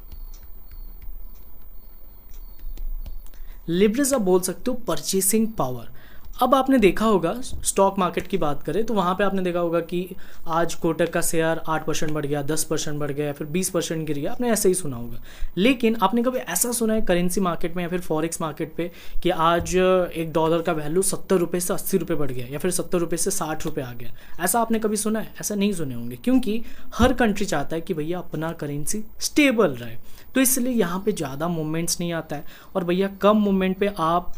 लिवरेज आप बोल सकते हो परचेसिंग पावर। अब आपने देखा होगा, स्टॉक मार्केट की बात करें तो वहाँ पे आपने देखा होगा कि आज कोटक का शेयर 8% बढ़ गया, 10% बढ़ गया या फिर 20% गिर गया। आपने ऐसे ही सुना होगा। लेकिन आपने कभी ऐसा सुना है करेंसी मार्केट में या फिर फॉरेक्स मार्केट पे कि आज $1 का वैल्यू 70 रुपये से 80 रुपये बढ़ गया या फिर 70 रुपये से 60 रुपये आ गया? ऐसा आपने कभी सुना है? ऐसा नहीं सुने होंगे, क्योंकि हर कंट्री चाहता है कि भैया अपना करेंसी स्टेबल रहे। तो इसलिए यहाँ पे ज़्यादा मूवमेंट्स नहीं आता है। और भैया कम मूवमेंट पे आप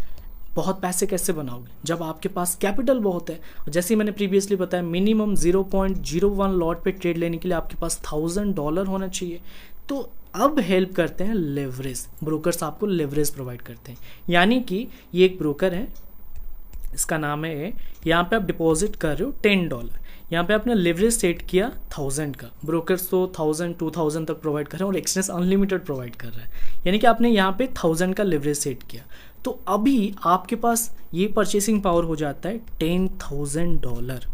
बहुत पैसे कैसे बनाओगे जब आपके पास कैपिटल बहुत है? जैसे मैंने प्रीवियसली बताया, मिनिमम 0.01 लॉट पे ट्रेड लेने के लिए आपके पास $1000 होना चाहिए। तो अब हेल्प करते हैं लेवरेज। ब्रोकर्स आपको लेवरेज प्रोवाइड करते हैं। यानी कि ये एक ब्रोकर है, इसका नाम है, यहाँ पे आप डिपॉजिट कर रहे हो $10, यहाँ पे आपने लेवरेज सेट किया 1000 का। ब्रोकर्स तो 1000 2000 तक प्रोवाइड कर रहे हैं और एक्सचेंज अनलिमिटेड प्रोवाइड कर रहा है। यानी कि आपने यहाँ पे 1000 का लेवरेज सेट किया तो अभी आपके पास ये परचेसिंग पावर हो जाता है $10,000।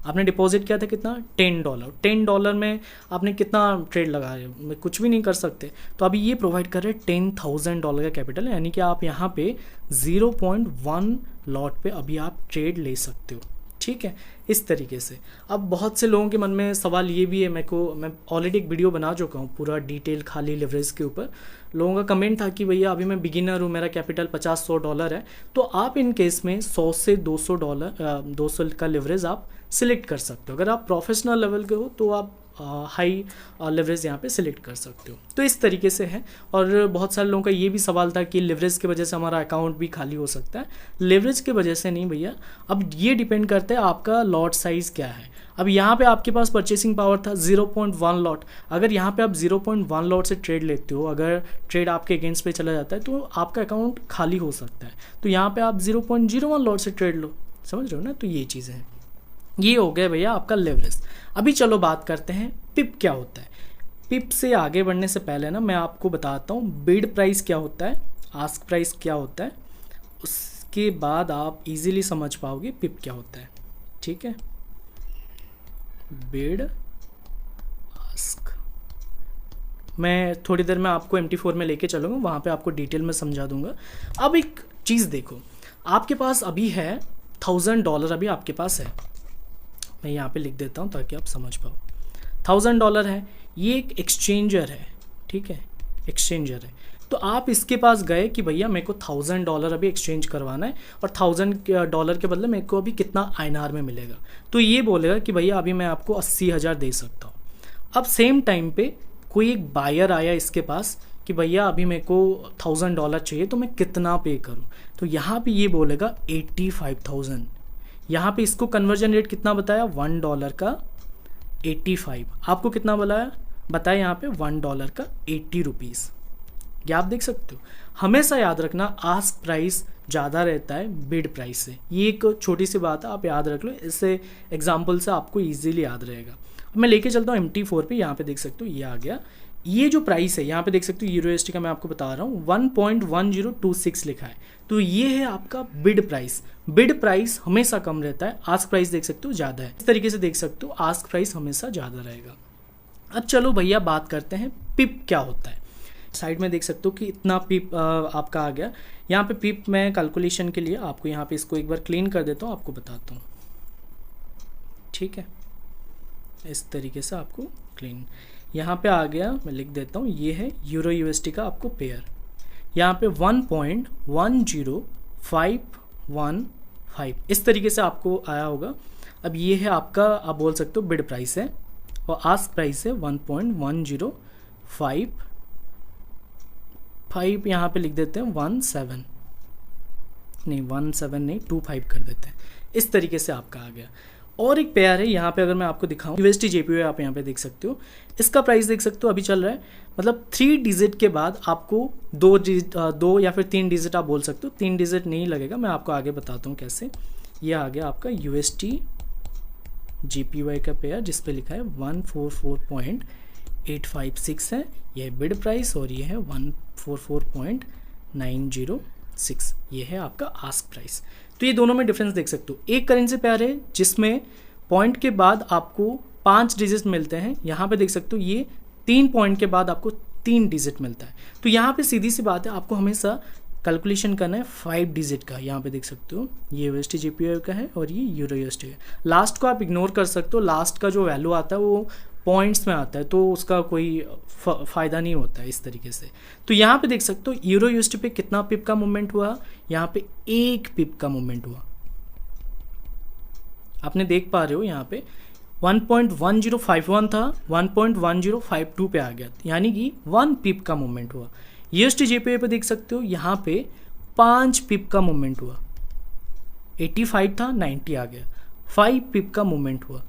आपने डिपॉजिट किया था कितना? $10। $10 में आपने कितना ट्रेड लगाया? कुछ भी नहीं कर सकते। तो अभी ये प्रोवाइड कर रहे हैं $10,000 का कैपिटल, यानी कि आप यहाँ पे 0.1 लॉट पे अभी आप ट्रेड ले सकते हो। ठीक है, इस तरीके से। अब बहुत से लोगों के मन में सवाल ये भी है, मैं ऑलरेडी एक वीडियो बना चुका हूँ पूरा डिटेल खाली लिवरेज के ऊपर। लोगों का कमेंट था कि भैया अभी मैं बिगिनर हूँ, मेरा कैपिटल $50-100 है, तो आप इन केस में $100 से $200 का लिवरेज आप सिलेक्ट कर सकते हो। अगर आप प्रोफेशनल लेवल के हो तो आप हाई लेवरेज यहाँ पे सिलेक्ट कर सकते हो। तो इस तरीके से है। और बहुत सारे लोगों का ये भी सवाल था कि लिवरेज की वजह से हमारा अकाउंट भी खाली हो सकता है। लिवरेज की वजह से नहीं भैया, अब ये डिपेंड करता है आपका लॉट साइज़ क्या है। अब यहाँ पे आपके पास परचेसिंग पावर था 0.1 लॉट। अगर यहाँ पे आप 0.1 लॉट से ट्रेड लेते हो, अगर ट्रेड आपके अगेंस्ट पे चला जाता है तो आपका अकाउंट खाली हो सकता है। तो यहाँ पे आप 0.01 लॉट से ट्रेड लो, समझ रहे हो ना? तो ये चीज़ें हैं। ये हो गया भैया आपका लेवरेज। अभी चलो बात करते हैं पिप क्या होता है। पिप से आगे बढ़ने से पहले ना मैं आपको बताता हूँ बिड प्राइस क्या होता है, आस्क प्राइस क्या होता है, उसके बाद आप इजीली समझ पाओगे पिप क्या होता है। ठीक है, बिड आस्क मैं थोड़ी देर में आपको MT4 में लेके चलूँगा, वहाँ पे आपको डिटेल में समझा दूंगा। अब एक चीज़ देखो, आपके पास अभी है $1000, अभी आपके पास है, मैं यहाँ पे लिख देता हूँ ताकि आप समझ पाओ। $1000 है, ये एक एक्सचेंजर है। ठीक है, एक्सचेंजर है। तो आप इसके पास गए कि भैया मेरे को $1000 अभी एक्सचेंज करवाना है और $1000 के बदले मेरे को अभी कितना INR में मिलेगा। तो ये बोलेगा कि भैया अभी मैं आपको 80,000 दे सकता हूँ। अब सेम टाइम पे कोई एक बायर आया इसके पास कि भैया अभी मेरे को $1000 चाहिए, तो मैं कितना पे करूँ? तो यहाँ पे ये बोलेगा 85,000। यहाँ पे इसको कन्वर्जन रेट कितना बताया? $1 का 85। आपको कितना बताया यहाँ पे? $1 का 80 रुपीज़। ये आप देख सकते हो। हमेशा याद रखना आस्क प्राइस ज़्यादा रहता है बिड प्राइस से। ये एक छोटी सी बात है, आप याद रख लो, इससे एग्जाम्पल से आपको ईजिली याद रहेगा। मैं लेके चलता हूँ MT4 पे, यहाँ पे देख सकते हो ये आ गया। ये जो प्राइस है यहाँ पे देख सकते हो यूरो का मैं आपको बता रहा हूँ 1.1026 लिखा है, तो ये है आपका बिड प्राइस। बिड प्राइस हमेशा कम रहता है, आस्क प्राइस देख सकते हो ज़्यादा है। इस तरीके से देख सकते हो आस्क प्राइस हमेशा ज़्यादा रहेगा। अब चलो भैया बात करते हैं पिप क्या होता है। साइड में देख सकते हो कि इतना पिप आपका आ गया। यहाँ पे पिप मैं कैलकुलेशन के लिए आपको यहाँ पे इसको एक बार क्लीन कर देता हूँ, आपको बताता हूँ, ठीक है। इस तरीके से आपको क्लीन यहाँ पे आ गया, मैं लिख देता हूँ, ये है यूरो USD का आपको पेयर। यहाँ पे 1.10515 इस तरीके से आपको आया होगा। अब ये है आपका, आप बोल सकते हो बिड प्राइस है, और आस्क प्राइस है 1.1055, यहाँ पे लिख देते हैं 17 नहीं 25 कर देते हैं। इस तरीके से आपका आ गया। और एक पेयर है यहाँ पे, अगर मैं आपको दिखाऊं USD JPY, आप यहाँ पे देख सकते हो, इसका प्राइस देख सकते हो अभी चल रहा है, मतलब 3 डिजिट के बाद आपको 2 या फिर 3 डिजिट आप बोल सकते हो, 3 डिजिट नहीं लगेगा, मैं आपको आगे बताता हूँ कैसे। ये आ गया आपका USD JPY का पेयर जिस पे लिखा है 144.856 है, यह बिड प्राइस, और ये है 144.906, ये है आपका आस्क प्राइस। तो ये दोनों में डिफरेंस देख सकते हो। एक करेंसी पेयर है जिसमें पॉइंट के बाद आपको 5 डिजिट मिलते हैं, यहाँ पे देख सकते हो ये 3 पॉइंट के बाद आपको 3 डिजिट मिलता है। तो यहाँ पे सीधी सी बात है, आपको हमेशा कैलकुलेशन करना है 5 डिजिट का। यहाँ पे देख सकते हो ये USD JPY का है और ये यूरो USD है। लास्ट को आप इग्नोर कर सकते हो, लास्ट का जो वैल्यू आता है वो पॉइंट्स में आता है, तो उसका कोई फ़ायदा नहीं होता है इस तरीके से। तो यहाँ पे देख सकते हो यूरो USD पे कितना पिप का मूवमेंट हुआ, यहाँ पे 1 पिप का मूवमेंट हुआ। आपने देख पा रहे हो यहाँ पे 1.1051 था, 1.1052 पे आ गया, यानी कि 1 पिप का मूवमेंट हुआ। USD JPY पे देख सकते हो यहाँ पे 5 पिप का मूवमेंट हुआ, 85 था 90 आ गया, 5 पिप का मूवमेंट हुआ।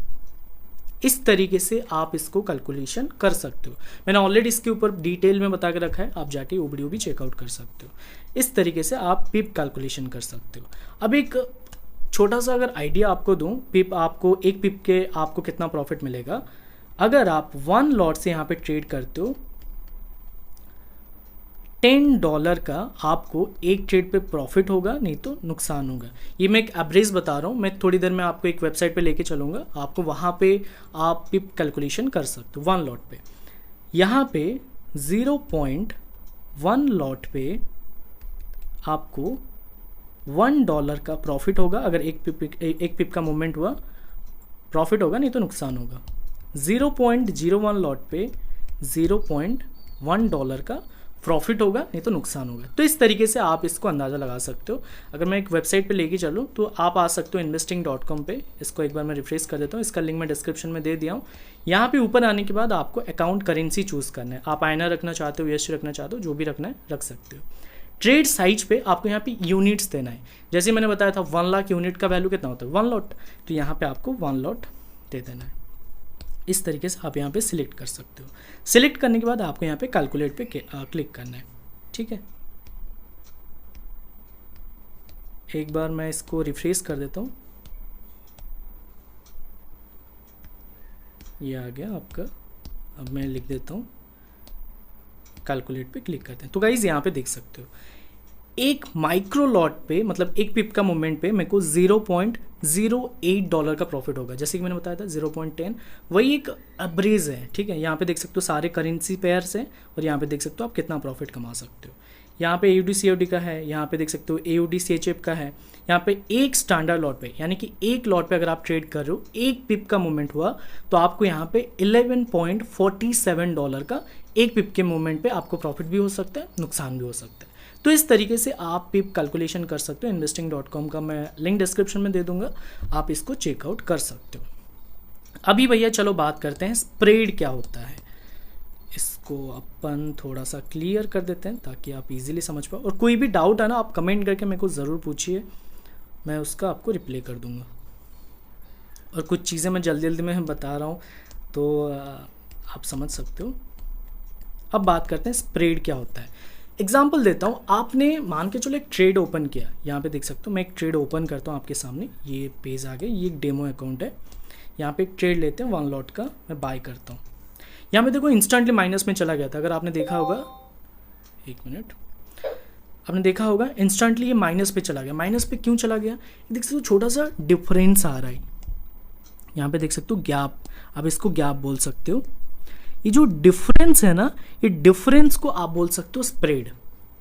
इस तरीके से आप इसको कैलकुलेशन कर सकते हो। मैंने ऑलरेडी इसके ऊपर डिटेल में बता के रखा है, आप जाके वो वीडियो भी चेकआउट कर सकते हो। इस तरीके से आप पिप कैलकुलेशन कर सकते हो। अब एक छोटा सा अगर आइडिया आपको दूं, पिप आपको, एक पिप के आपको कितना प्रॉफिट मिलेगा अगर आप 1 लॉट से यहाँ पे ट्रेड करते हो। $10 का आपको एक ट्रेड पे प्रॉफिट होगा, नहीं तो नुकसान होगा। ये मैं एक एवरेज बता रहा हूँ, मैं थोड़ी देर में आपको एक वेबसाइट पे लेके चलूँगा, आपको वहाँ पे आप पिप कैलकुलेशन कर सकते हो 1 लॉट पे। यहाँ पे 0.1 लॉट पे आपको $1 का प्रॉफिट होगा। अगर एक पिप का मूवमेंट हुआ प्रॉफिट होगा, नहीं तो नुकसान होगा। 0.01 लॉट पे $0.1 का प्रॉफिट होगा, नहीं तो नुकसान होगा। तो इस तरीके से आप इसको अंदाज़ा लगा सकते हो। अगर मैं एक वेबसाइट पे लेके चलूँ तो आप आ सकते हो investing.com पे। इसको एक बार मैं रिफ्रेश कर देता हूँ, इसका लिंक मैं डिस्क्रिप्शन में दे दिया हूँ। यहाँ पे ऊपर आने के बाद आपको अकाउंट करेंसी चूज़ करना है। आप INR रखना चाहते हो, USD रखना चाहते हो, जो भी रखना है रख सकते हो। ट्रेड साइज पे आपको यहाँ पे यूनिट्स देना है। जैसे मैंने बताया था 1 लाख यूनिट का वैल्यू कितना होता है 1 लॉट, तो यहाँ पे आपको 1 लॉट दे देना है। इस तरीके से आप यहाँ पे सिलेक्ट कर सकते हो। सिलेक्ट करने के बाद आपको यहाँ पे कैलकुलेट पे क्लिक करना है, ठीक है। एक बार मैं इसको रिफ्रेश कर देता हूँ, ये आ गया आपका। अब मैं लिख देता हूँ कैलकुलेट पे क्लिक करते हैं। तो गाइज यहाँ पे देख सकते हो एक माइक्रो लॉट पे, मतलब एक पिप का मूवमेंट पे मेरे को $0.08 का प्रॉफिट होगा। जैसे कि मैंने बताया था 0.10, वही एक एवरेज है, ठीक है। यहाँ पे देख सकते हो सारे करेंसी पेयर्स हैं और यहाँ पे देख सकते हो आप कितना प्रॉफिट कमा सकते हो। यहाँ पे AUD COD का है, यहाँ पे देख सकते हो AUD CHF का है। यहाँ पे एक स्टैंडर्ड लॉट पे, यानी कि एक लॉट पे अगर आप ट्रेड कर रहे हो, एक पिप का मूवमेंट हुआ तो आपको यहाँ पे $11.47 का एक पिप के मूवमेंट पे आपको प्रॉफिट भी हो सकता है, नुकसान भी हो सकता है। तो इस तरीके से आप पिप कैलकुलेशन कर सकते हो। investing.com का मैं लिंक डिस्क्रिप्शन में दे दूंगा, आप इसको चेकआउट कर सकते हो। अभी भैया चलो बात करते हैं स्प्रेड क्या होता है। इसको अपन थोड़ा सा क्लियर कर देते हैं ताकि आप इजीली समझ पाओ। और कोई भी डाउट है ना, आप कमेंट करके मेरे को ज़रूर पूछिए, मैं उसका आपको रिप्लाई कर दूंगा। और कुछ चीज़ें मैं जल्दी जल्दी में बता रहा हूँ तो आप समझ सकते हो। अब बात करते हैं स्प्रेड क्या होता है। एग्जाम्पल देता हूँ, आपने मान के चलो एक ट्रेड ओपन किया। यहाँ पे देख सकते हो मैं एक ट्रेड ओपन करता हूँ आपके सामने, ये पेज आ गया, ये एक डेमो अकाउंट है। यहाँ पे एक ट्रेड लेते हैं 1 लॉट का, मैं बाय करता हूँ। यहाँ पे देखो इंस्टेंटली माइनस में चला गया था, अगर आपने देखा होगा, 1 मिनट, आपने देखा होगा इंस्टेंटली ये माइनस पे चला गया। माइनस पे क्यों चला गया, देख सकते हो छोटा सा डिफरेंस आ रहा है, यहाँ पे देख सकते हो गैप, आप इसको गैप बोल सकते हो। ये जो डिफरेंस है ना, ये डिफरेंस को आप बोल सकते हो स्प्रेड,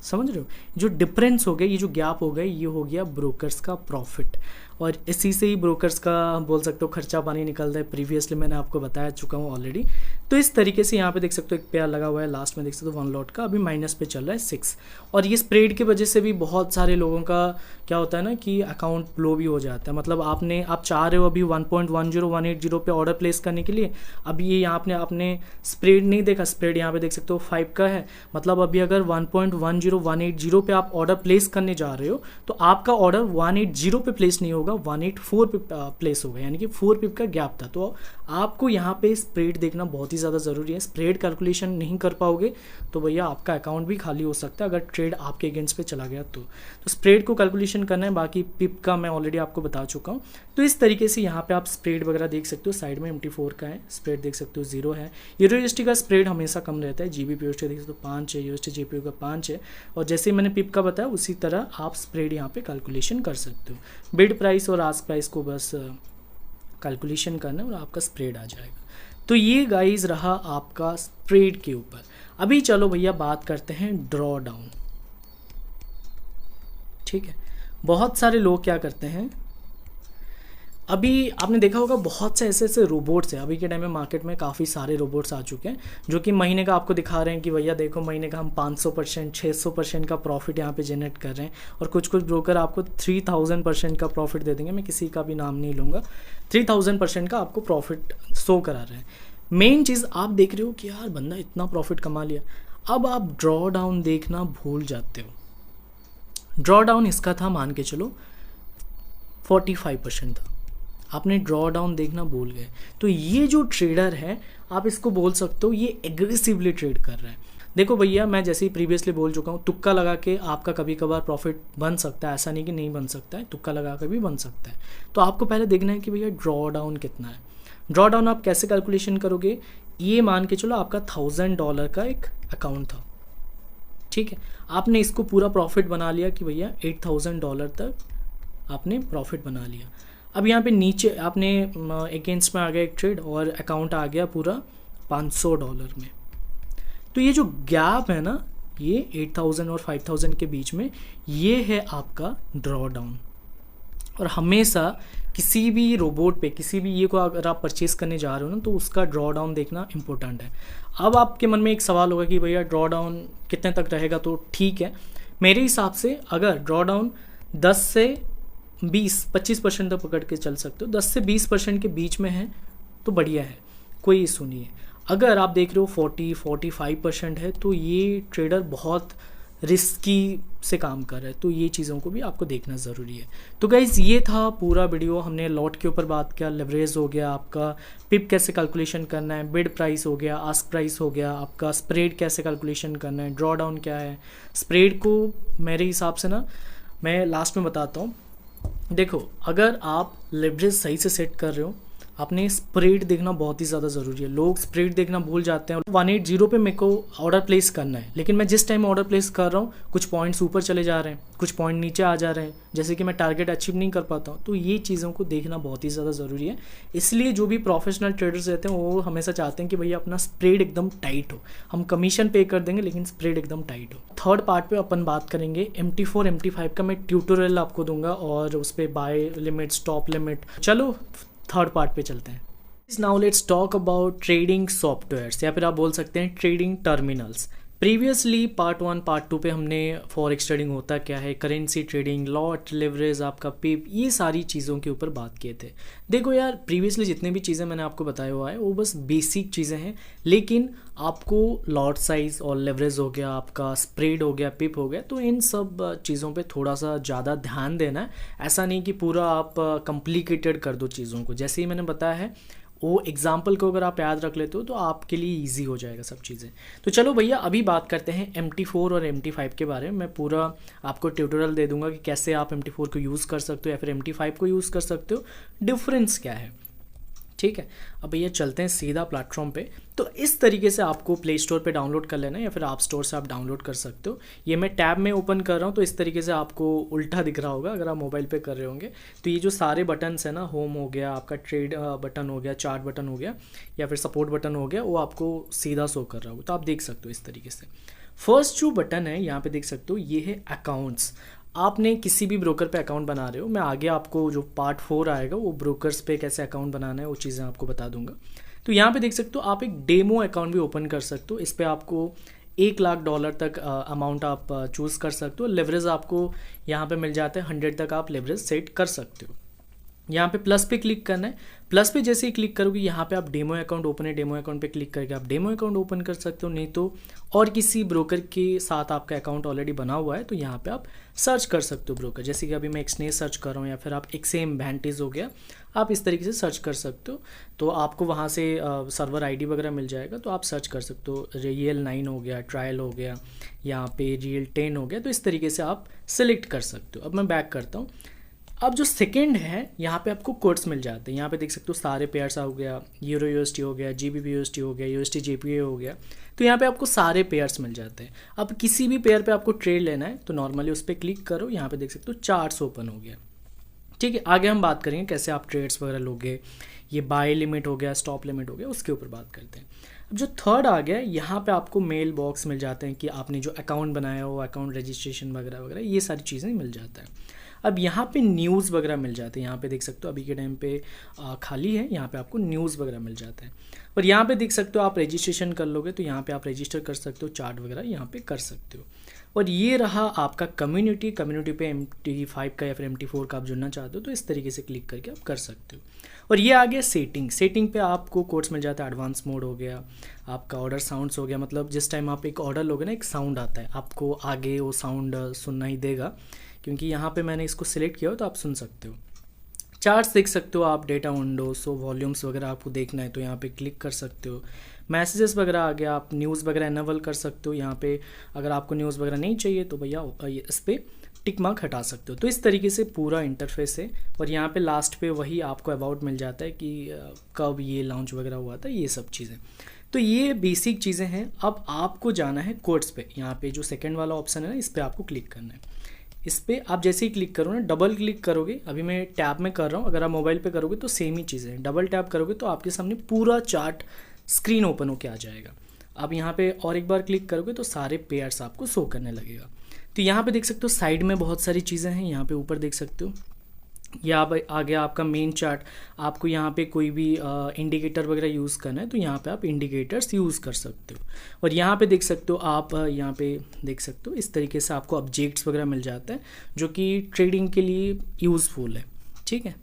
समझ रहे हो। जो डिफरेंस हो गया, ये जो गैप हो गया, ये हो गया ब्रोकर्स का प्रॉफिट, और इसी से ही ब्रोकर्स का बोल सकते हो खर्चा पानी निकलता है। प्रीवियसली मैंने आपको बताया चुका हूँ ऑलरेडी। तो इस तरीके से यहाँ पे देख सकते हो एक पेयर लगा हुआ है, लास्ट में देख सकते हो 1 लॉट का, अभी माइनस पे चल रहा है 6। और ये स्प्रेड की वजह से भी बहुत सारे लोगों का क्या होता है ना कि अकाउंट फ्लो भी हो जाता है। मतलब आप चाह रहे हो अभी 1.10180 पे ऑर्डर प्लेस करने के लिए, अब ये यहाँ आपने स्प्रेड नहीं देखा, स्प्रेड यहाँ पे देख सकते हो 5 का है। मतलब अभी अगर 1.10180 पे आप ऑर्डर प्लेस करने जा रहे हो तो आपका ऑर्डर 180 पे प्लेस नहीं होगा, 184 पे प्लेस होगा, यानी कि 4 पिप का गैप था। तो आपको यहाँ पे स्प्रेड देखना बहुत ही ज़्यादा ज़रूरी है। स्प्रेड कैलकुलेशन नहीं कर पाओगे तो भैया आपका अकाउंट भी खाली हो सकता है, अगर ट्रेड आपके अगेंस्ट पे चला गया तो स्प्रेड को कैलकुलेशन करना है। बाकी पिप का मैं ऑलरेडी आपको बता चुका हूँ। तो इस तरीके से यहाँ पे आप स्प्रेड वगैरह देख सकते हो। साइड में MT4 का है स्प्रेड, देख सकते हो 0 है। यूएसडी का स्प्रेड हमेशा कम रहता है, GBP/USD देख सकते हो 5 है, USD JPY का 5 है। और जैसे मैंने पिप का बताया उसी तरह आप स्प्रेड यहाँ पे कैलकुलेशन कर सकते हो। बिड प्राइस और आस्क प्राइस को बस कैलकुलेशन करना है और आपका स्प्रेड आ जाएगा। तो ये गाइज रहा आपका स्प्रेड के ऊपर। अभी चलो भैया बात करते हैं ड्रॉ डाउन। ठीक है, बहुत सारे लोग क्या करते हैं, अभी आपने देखा होगा बहुत से ऐसे रोबोट्स हैं। अभी के टाइम में मार्केट में काफ़ी सारे रोबोट्स आ चुके हैं जो कि महीने का आपको दिखा रहे हैं कि भैया देखो महीने का हम 500% 600% का प्रॉफिट यहाँ पे जनरेट कर रहे हैं। और कुछ ब्रोकर आपको 3000% का प्रॉफिट दे देंगे, मैं किसी का भी नाम नहीं लूँगा, 3000% का आपको प्रॉफिट शो करा रहे हैं। मेन चीज़ आप देख रहे हो कि यार बंदा इतना प्रॉफिट कमा लिया, अब आप ड्रॉ डाउन देखना भूल जाते हो। ड्रॉ डाउन इसका था, मान के चलो 45% था, आपने ड्रॉ डाउन देखना भूल गए। तो ये जो ट्रेडर है आप इसको बोल सकते हो ये एग्रेसिवली ट्रेड कर रहा है। देखो भैया मैं जैसे ही प्रीवियसली बोल चुका हूँ, तुक्का लगा के आपका कभी कभार प्रॉफिट बन सकता है, ऐसा नहीं कि नहीं बन सकता है, तुक्का लगा कर भी बन सकता है। तो आपको पहले देखना है कि भैया ड्रॉ डाउन कितना है। ड्रॉ डाउन आप कैसे कैलकुलेशन करोगे, ये मान के चलो आपका $1000 का एक अकाउंट था, ठीक है, आपने इसको पूरा प्रॉफिट बना लिया कि भैया $8000 तक आपने प्रॉफिट बना लिया। अब यहाँ पे नीचे आपने अगेंस्ट में आ गया एक ट्रेड और अकाउंट आ गया पूरा $500 में। तो ये जो गैप है ना, ये 8000 और 5000 के बीच में, ये है आपका ड्रॉ डाउन। और हमेशा किसी भी रोबोट पे, किसी भी ये को अगर आप परचेस करने जा रहे हो ना, तो उसका ड्रॉ डाउन देखना इंपॉर्टेंट है। अब आपके मन में एक सवाल होगा कि भैया ड्रॉ डाउन कितने तक रहेगा, तो ठीक है, मेरे हिसाब से अगर ड्रॉ डाउन 10 से 20-25% तक पकड़ के चल सकते हो, 10 से 20% के बीच में है तो बढ़िया है, कोई इशू नहीं है। अगर आप देख रहे हो 40-45% है तो ये ट्रेडर बहुत रिस्की से काम कर रहा है, तो ये चीज़ों को भी आपको देखना ज़रूरी है। तो गाइज़ ये था पूरा वीडियो, हमने लॉट के ऊपर बात किया, लेवरेज हो गया, आपका पिप कैसे कैलकुलेशन करना है, बिड प्राइस हो गया, आस्क प्राइस हो गया, आपका स्प्रेड कैसे कैलकुलेशन करना है, ड्रॉ डाउन क्या है। स्प्रेड को मेरे हिसाब से ना मैं लास्ट में बताता हूँ। देखो अगर आप लेवरेज सही से सेट कर रहे हो, आपने स्प्रेड देखना बहुत ही ज़्यादा ज़रूरी है। लोग स्प्रेड देखना भूल जाते हैं। 180 पे मेरे को ऑर्डर प्लेस करना है, लेकिन मैं जिस टाइम ऑर्डर प्लेस कर रहा हूँ कुछ पॉइंट्स ऊपर चले जा रहे हैं, कुछ पॉइंट नीचे आ जा रहे हैं, जैसे कि मैं टारगेट अचीव नहीं कर पाता हूँ। तो ये चीज़ों को देखना बहुत ही ज़्यादा ज़रूरी है। इसलिए जो भी प्रोफेशनल ट्रेडर्स रहते हैं वो हमेशा चाहते हैं कि भैया अपना स्प्रेड एकदम टाइट हो, हम कमीशन पे कर देंगे लेकिन स्प्रेड एकदम टाइट हो। थर्ड पार्ट पे अपन बात करेंगे MT4 MT5 का, मैं ट्यूटोरियल आपको दूंगा और उस पर बाय लिमिट, स्टॉप लिमिट। चलो थर्ड पार्ट पे चलते हैं। Now let's talk about trading softwares, या फिर आप बोल सकते हैं trading terminals. Previously part 1 part 2 पे हमने फॉरेक्स ट्रेडिंग होता क्या है, करेंसी ट्रेडिंग, लॉट, लेवरेज, आपका पिप, ये सारी चीज़ों के ऊपर बात किए थे। देखो यार प्रीवियसली जितने भी चीज़ें मैंने आपको बताया हुआ है वो बस बेसिक चीज़ें हैं, लेकिन आपको लॉट साइज और लेवरेज हो गया, आपका स्प्रेड हो गया, पिप हो गया, तो इन सब चीज़ों पे थोड़ा सा ज़्यादा ध्यान देना है। ऐसा नहीं कि पूरा आप कॉम्प्लिकेटेड कर दो चीज़ों को। जैसे ही मैंने बताया है वो एग्जाम्पल को अगर आप याद रख लेते हो तो आपके लिए इजी हो जाएगा सब चीज़ें। तो चलो भैया अभी बात करते हैं MT4 और MT5 के बारे में। मैं पूरा आपको ट्यूटोरियल दे दूंगा कि कैसे आप MT4 को यूज़ कर सकते हो या फिर MT5 को यूज़ कर सकते हो, डिफरेंस क्या है। ठीक है। अब भैया चलते हैं सीधा प्लेटफॉर्म पे। तो इस तरीके से आपको प्ले स्टोर पे डाउनलोड कर लेना है या फिर ऐप स्टोर से आप डाउनलोड कर सकते हो। ये मैं टैब में ओपन कर रहा हूँ तो इस तरीके से आपको उल्टा दिख रहा होगा अगर आप मोबाइल पे कर रहे होंगे। तो ये जो सारे बटन्स है ना, होम हो गया, आपका ट्रेड बटन हो गया, चार्ट बटन हो गया या फिर सपोर्ट बटन हो गया, वो आपको सीधा शो कर रहा होगा। तो आप देख सकते हो इस तरीके से। फर्स्ट जो बटन है यहाँ पे देख सकते हो, ये है अकाउंट्स। आपने किसी भी ब्रोकर पे अकाउंट बना रहे हो, मैं आगे आपको जो पार्ट 4 आएगा वो ब्रोकर्स पे कैसे अकाउंट बनाना है वो चीज़ें आपको बता दूंगा। तो यहाँ पे देख सकते हो आप एक डेमो अकाउंट भी ओपन कर सकते हो। इस पर आपको $1,00,000 तक अमाउंट आप चूज़ कर सकते हो। लेवरेज आपको यहाँ पे मिल जाता है 100 तक आप लेवरेज सेट कर सकते हो। यहाँ पे प्लस पे क्लिक करना है। प्लस पे जैसे ही क्लिक करोगे यहाँ पे आप डेमो अकाउंट ओपन है, डेमो अकाउंट पे क्लिक करके आप डेमो अकाउंट ओपन कर सकते हो। नहीं तो और किसी ब्रोकर के साथ आपका अकाउंट ऑलरेडी बना हुआ है तो यहाँ पे आप सर्च कर सकते हो ब्रोकर। जैसे कि अभी मैं एक्सने सर्च कर रहा हूँ या फिर आप एक्सेम वेंटिज हो गया, आप इस तरीके से सर्च कर सकते हो। तो आपको वहाँ से सर्वर आईडी वगैरह मिल जाएगा तो आप सर्च कर सकते हो। रियल 9 हो गया, ट्रायल हो गया, यहाँ पे रियल 10 हो गया, तो इस तरीके से आप सिलेक्ट कर सकते हो। अब मैं बैक करता हूँ। अब जो सेकंड है यहाँ पे आपको कोड्स मिल जाते हैं। यहाँ पे देख सकते हो सारे पेयर्स हो गया, यूरो यूएसटी हो गया, जीबीपी यूएसटी हो गया, यूएसटी जेपीए हो गया। तो यहाँ पे आपको सारे पेयर्स मिल जाते हैं। अब किसी भी पेयर पे आपको ट्रेड लेना है तो नॉर्मली उस पर क्लिक करो, यहाँ पे देख सकते हो चार्ट्स ओपन हो गया। ठीक है, आगे हम बात करेंगे कैसे आप ट्रेड्स वगैरह लोगे। ये बाय लिमिट हो गया, स्टॉप लिमिट हो गया, उसके ऊपर बात करते हैं। अब जो थर्ड आ गया, यहाँ पे आपको मेल बॉक्स मिल जाते हैं कि आपने जो अकाउंट बनाया हो, अकाउंट रजिस्ट्रेशन वगैरह वगैरह, ये सारी चीज़ें मिल जाता है। अब यहाँ पे न्यूज़ वगैरह मिल जाते हैं। यहाँ पे देख सकते हो अभी के टाइम पे खाली है, यहाँ पे आपको न्यूज़ वगैरह मिल जाता है। और यहाँ पे देख सकते हो आप रजिस्ट्रेशन कर लोगे तो यहाँ पे आप रजिस्टर कर सकते हो, चार्ट वगैरह यहाँ पे कर सकते हो। और ये रहा आपका कम्युनिटी। कम्युनिटी पे MT5 का या फिर MT4 का आप जुड़ना चाहते हो तो इस तरीके से क्लिक करके आप कर सकते हो। और ये आ गया सेटिंग। सेटिंग पे आपको कोड्स मिल जाता है। एडवांस मोड हो गया, आपका ऑर्डर साउंड्स हो गया, मतलब जिस टाइम आप एक ऑर्डर लोगे ना एक साउंड आता है, आपको आगे वो साउंड सुनना ही देगा, क्योंकि यहाँ पे मैंने इसको सिलेक्ट किया हो तो आप सुन सकते हो। चार्ट्स देख सकते हो आप, डेटा विंडो, सो वॉल्यूम्स वगैरह आपको देखना है तो यहाँ पे क्लिक कर सकते हो। मैसेजेस वगैरह आ गया, आप न्यूज़ वगैरह इनेबल कर सकते हो यहाँ पे। अगर आपको न्यूज़ वगैरह नहीं चाहिए तो भैया इस पर टिक मार्क हटा सकते हो। तो इस तरीके से पूरा इंटरफेस है। और यहाँ पे लास्ट पे वही आपको अबाउट मिल जाता है कि कब ये लॉन्च वगैरह हुआ था, ये सब चीज़ें। तो ये बेसिक चीज़ें हैं। अब आपको जाना है कोड्स पे। यहाँ पे जो सेकेंड वाला ऑप्शन है ना, इस पर आपको क्लिक करना है। इस पर आप जैसे ही क्लिक करो ना, डबल क्लिक करोगे, अभी मैं टैब में कर रहा हूँ, अगर आप मोबाइल पे करोगे तो सेम ही चीज़ है। डबल टैप करोगे तो आपके सामने पूरा चार्ट स्क्रीन ओपन होके आ जाएगा। अब यहाँ पे और एक बार क्लिक करोगे तो सारे पेयर्स आपको शो करने लगेगा। तो यहाँ पे देख सकते हो साइड में बहुत सारी चीज़ें हैं। यहाँ पे ऊपर देख सकते हो, या आ गया आपका मेन चार्ट। आपको यहाँ पे कोई भी इंडिकेटर वगैरह यूज़ करना है तो यहाँ पे आप इंडिकेटर्स यूज़ कर सकते हो। और यहाँ पे देख सकते हो आप, यहाँ पे देख सकते हो इस तरीके से आपको ऑब्जेक्ट्स वगैरह मिल जाता है जो कि ट्रेडिंग के लिए यूज़फुल है। ठीक है,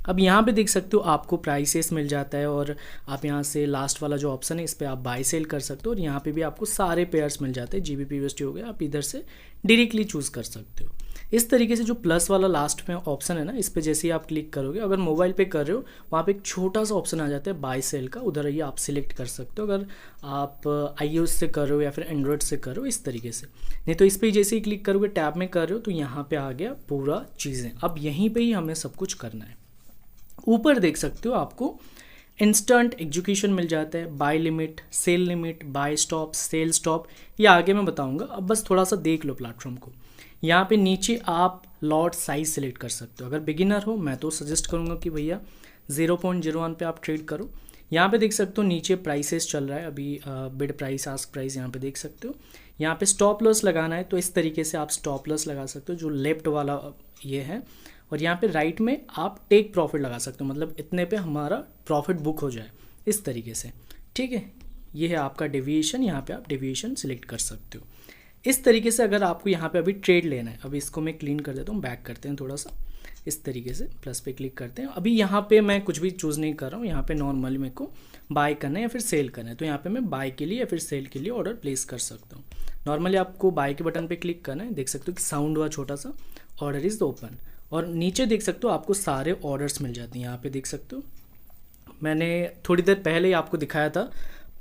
अब यहाँ पे देख सकते हो आपको प्राइसेस मिल जाता है और आप यहाँ से लास्ट वाला जो ऑप्शन है इस पर आप बाय सेल कर सकते हो। और यहाँ पे भी आपको सारे पेयर्स मिल जाते हैं। जीबीपी यूएसटी हो गया, आप इधर से डायरेक्टली चूज़ कर सकते हो। इस तरीके से जो प्लस वाला लास्ट में ऑप्शन है ना, इस पर जैसे ही आप क्लिक करोगे, अगर मोबाइल पे कर रहे हो वहाँ पे एक छोटा सा ऑप्शन आ जाता है बाय सेल का, उधर ये आप सिलेक्ट कर सकते हो। अगर आप iOS से कर रहे हो या फिर एंड्रॉयड से कर रहे हो इस तरीके से। नहीं तो इस पर जैसे ही क्लिक करोगे, टैब में कर रहे हो तो यहाँ पे आ गया पूरा चीज़ें। अब यहीं पर ही हमें सब कुछ करना है। ऊपर देख सकते हो आपको इंस्टेंट एग्जीक्यूशन मिल जाता है, buy limit, sell limit, buy stop, sell stop, ये आगे मैं बताऊंगा। अब बस थोड़ा सा देख लो प्लेटफॉर्म को। यहाँ पे नीचे आप लॉट साइज सेलेक्ट कर सकते हो। अगर बिगिनर हो मैं तो सजेस्ट करूँगा कि भैया 0.01 पे आप ट्रेड करो। यहाँ पे देख सकते हो नीचे प्राइसेस चल रहा है अभी, बिड प्राइस, आस्क प्राइस, यहाँ पे देख सकते हो। यहाँ पे स्टॉप लॉस लगाना है तो इस तरीके से आप स्टॉप लॉस लगा सकते हो, जो लेफ्ट वाला ये है। और यहाँ पे राइट में आप टेक प्रॉफिट लगा सकते हो, मतलब इतने पे हमारा प्रॉफिट बुक हो जाए, इस तरीके से। ठीक है, ये है आपका डेविएशन, यहाँ पे आप डेविएशन सिलेक्ट कर सकते हो। इस तरीके से अगर आपको यहाँ पे अभी ट्रेड लेना है, अभी इसको मैं क्लीन कर देता हूँ, बैक करते हैं थोड़ा सा, इस तरीके से प्लस पे क्लिक करते हैं। अभी यहाँ पे मैं कुछ भी चूज़ नहीं कर रहा हूँ, यहाँ पे नॉर्मली मेरे को बाय करना है या फिर सेल करना है, तो यहाँ पे मैं बाय के लिए या फिर सेल के लिए ऑर्डर प्लेस कर सकता हूँ। नॉर्मली आपको बाय के बटन पे क्लिक करना है, देख सकते हो कि साउंड हुआ छोटा सा, ऑर्डर इज़ ओपन। और नीचे देख सकते हो आपको सारे ऑर्डर्स मिल जाते हैं। यहाँ पे देख सकते हो मैंने थोड़ी देर पहले ही आपको दिखाया था,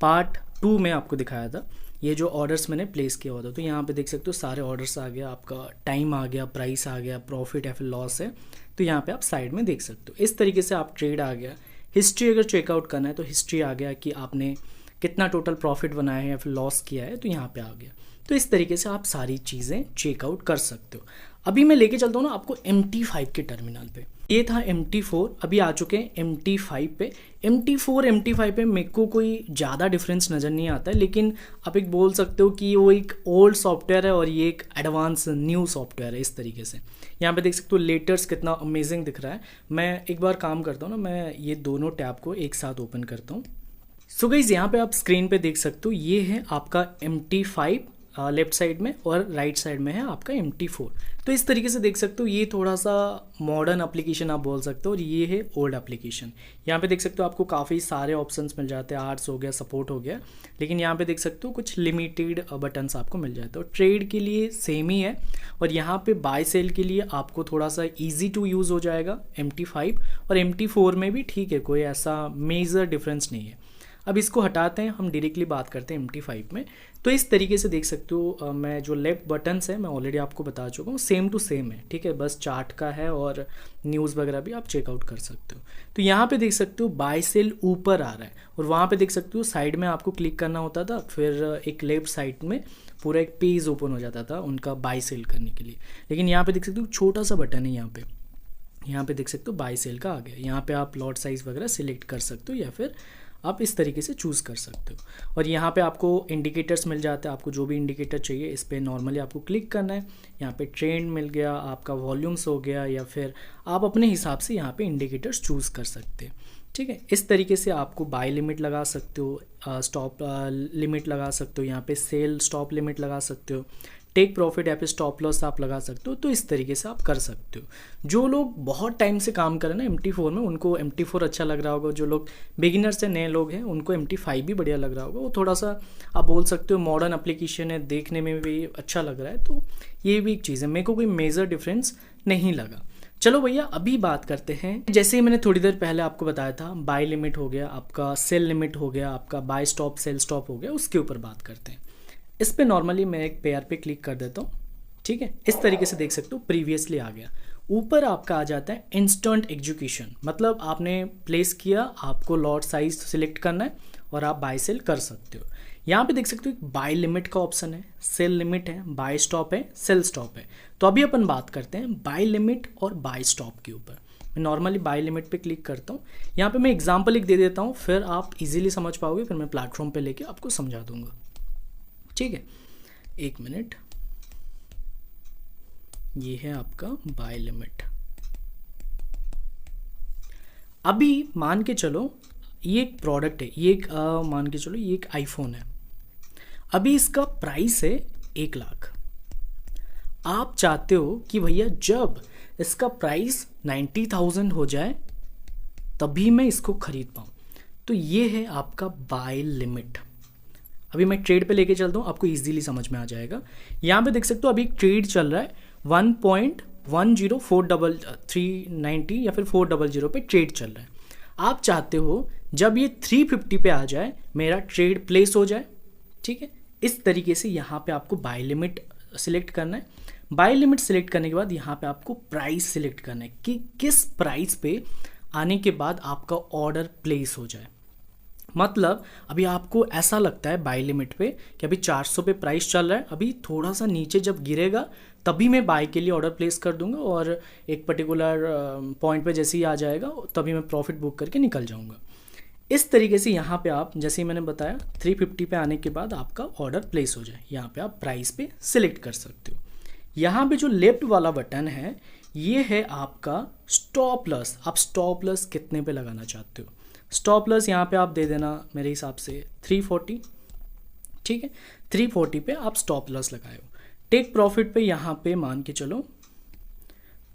पार्ट 2 में आपको दिखाया था ये जो ऑर्डर्स मैंने प्लेस किया हुआ था। तो यहाँ पे देख सकते हो सारे ऑर्डर्स आ गया, आपका टाइम आ गया, प्राइस आ गया, प्रॉफिट या फिर लॉस है, तो यहाँ पे आप साइड में देख सकते हो। इस तरीके से आप ट्रेड आ गया, हिस्ट्री अगर चेकआउट करना है तो हिस्ट्री आ गया कि आपने कितना टोटल प्रॉफिट बनाया है या फिर लॉस किया है, तो यहाँ पे आ गया। तो इस तरीके से आप सारी चीज़ें चेकआउट कर सकते हो। अभी मैं लेके चलता हूँ ना आपको MT5 के टर्मिनल पे। ये था MT4, अभी आ चुके हैं MT5 पे। MT4 MT5 पे मेरे को कोई ज़्यादा डिफरेंस नज़र नहीं आता है, लेकिन आप एक बोल सकते हो कि वो एक ओल्ड सॉफ्टवेयर है और ये एक एडवांस न्यू सॉफ्टवेयर है। इस तरीके से यहाँ पे देख सकते हो लेटर्स कितना अमेजिंग दिख रहा है। मैं एक बार काम करता हूँ ना, मैं ये दोनों टैब को एक साथ ओपन करता हूँ। सो गाइस यहाँ पे आप स्क्रीन पे देख सकते हो, ये है आपका MT5 लेफ्ट साइड में और राइट साइड में है आपका MT4। तो इस तरीके से देख सकते हो ये थोड़ा सा मॉडर्न एप्लीकेशन आप बोल सकते हो और ये है ओल्ड एप्लीकेशन। यहाँ पे देख सकते हो आपको काफ़ी सारे ऑप्शंस मिल जाते हैं, आर्ट्स हो गया, सपोर्ट हो गया, लेकिन यहाँ पे देख सकते हो कुछ लिमिटेड बटन्स आपको मिल जाते हैं। और ट्रेड के लिए सेम ही है और यहाँ पे बाय सेल के लिए आपको थोड़ा सा ईजी टू यूज़ हो जाएगा MT5, और MT4 में भी ठीक है, कोई ऐसा मेजर डिफरेंस नहीं है। अब इसको हटाते हैं, हम डायरेक्टली बात करते हैं MT5 में। तो इस तरीके से देख सकते हो मैं जो लेफ्ट बटन्स है मैं ऑलरेडी आपको बता चुका हूँ, सेम टू सेम है, ठीक है, बस चार्ट का है और न्यूज़ वगैरह भी आप चेकआउट कर सकते हो। तो यहाँ पे देख सकते हो बाय सेल ऊपर आ रहा है और वहाँ पे देख सकते हो साइड में आपको क्लिक करना होता था, फिर एक लेफ्ट साइड में पूरा एक पेज ओपन हो जाता था उनका बाय सेल करने के लिए। लेकिन यहाँ पे देख सकते हो छोटा सा बटन है, यहाँ पे देख सकते हो बाय सेल का आ गया। यहाँ पे आप लॉट साइज़ वगैरह सिलेक्ट कर सकते हो या फिर आप इस तरीके से चूज़ कर सकते हो। और यहाँ पे आपको इंडिकेटर्स मिल जाते हैं, आपको जो भी इंडिकेटर चाहिए इस पर नॉर्मली आपको क्लिक करना है। यहाँ पे ट्रेंड मिल गया, आपका वॉल्यूम्स हो गया, या फिर आप अपने हिसाब से यहाँ पे इंडिकेटर्स चूज़ कर सकते हैं, ठीक है। इस तरीके से आपको बाय लिमिट लगा सकते हो, स्टॉप लिमिट लगा सकते हो, यहाँ पे सेल स्टॉप लिमिट लगा सकते हो, टेक प्रॉफिट या फिर स्टॉप लॉस आप लगा सकते हो। तो इस तरीके से आप कर सकते हो। जो लोग बहुत टाइम से काम करें ना MT4 में, उनको MT4 अच्छा लग रहा होगा। जो लोग बिगिनर्स से नए लोग हैं उनको MT5 भी बढ़िया लग रहा होगा। वो थोड़ा सा आप बोल सकते हो मॉडर्न एप्लीकेशन है, देखने में भी अच्छा लग रहा है। तो ये भी एक चीज़ है, मेरे को कोई मेजर डिफरेंस नहीं लगा। चलो भैया अभी बात करते हैं, जैसे ही मैंने थोड़ी देर पहले आपको बताया था, बाय लिमिट हो गया आपका, सेल लिमिट हो गया आपका, बाय स्टॉप सेल स्टॉप हो गया, उसके ऊपर बात करते हैं। इस पे नॉर्मली मैं एक पेयर पे क्लिक कर देता हूँ, ठीक है। इस तरीके से देख सकते हो प्रीवियसली आ गया। ऊपर आपका आ जाता है इंस्टेंट एग्जीक्यूशन, मतलब आपने प्लेस किया, आपको लॉट साइज सिलेक्ट करना है और आप बाय सेल कर सकते हो। यहाँ पे देख सकते हो एक बाय लिमिट का ऑप्शन है, सेल लिमिट है, बाय स्टॉप है, सेल स्टॉप है। तो अभी अपन बात करते हैं बाय लिमिट और बाय स्टॉप के ऊपर। मैं नॉर्मली बाय लिमिट पे क्लिक करता हूँ। यहाँ पे मैं एग्जांपल एक दे देता हूँ, फिर आप इजीली समझ पाओगे, फिर मैं प्लेटफॉर्म पे लेके आपको समझा दूंगा, ठीक है। एक मिनट, ये है आपका बाय लिमिट। अभी मान के चलो ये एक प्रोडक्ट है, ये एक मान के चलो ये एक आईफोन है। अभी इसका प्राइस है 1 लाख। आप चाहते हो कि भैया जब इसका प्राइस 90,000 हो जाए तभी मैं इसको खरीद पाऊँ, तो ये है आपका बाय लिमिट। अभी मैं ट्रेड पे लेके चलता हूँ, आपको इजीली समझ में आ जाएगा। यहाँ पे देख सकते हो अभी ट्रेड चल रहा है 1.104390 या फिर 400 पे ट्रेड चल रहा है। आप चाहते हो जब ये 350 पे आ जाए मेरा ट्रेड प्लेस हो जाए, ठीक है। इस तरीके से यहाँ पे आपको बाय लिमिट सिलेक्ट करना है। बाय लिमिट सिलेक्ट करने के बाद यहाँ पे आपको प्राइस सिलेक्ट करना है कि किस प्राइस पे आने के बाद आपका ऑर्डर प्लेस हो जाए। मतलब अभी आपको ऐसा लगता है बाय लिमिट पे कि अभी 400 पे प्राइस चल रहा है, अभी थोड़ा सा नीचे जब गिरेगा तभी मैं बाय के लिए ऑर्डर प्लेस कर दूंगा और एक पर्टिकुलर पॉइंट पे जैसे ही आ जाएगा तभी मैं प्रॉफिट बुक करके निकल जाऊंगा। इस तरीके से यहाँ पे आप जैसे ही मैंने बताया 350 पे आने के बाद आपका ऑर्डर प्लेस हो जाए, यहाँ पे आप प्राइस पे सिलेक्ट कर सकते हो। यहाँ पे जो लेफ्ट वाला बटन है ये है आपका स्टॉप लॉस। आप स्टॉप लॉस कितने पे लगाना चाहते हो? स्टॉप लॉस यहाँ पे आप दे देना मेरे हिसाब से 340, ठीक है। 340 पे आप स्टॉप लॉस लगाए हो। टेक प्रॉफिट पे यहाँ पे मान के चलो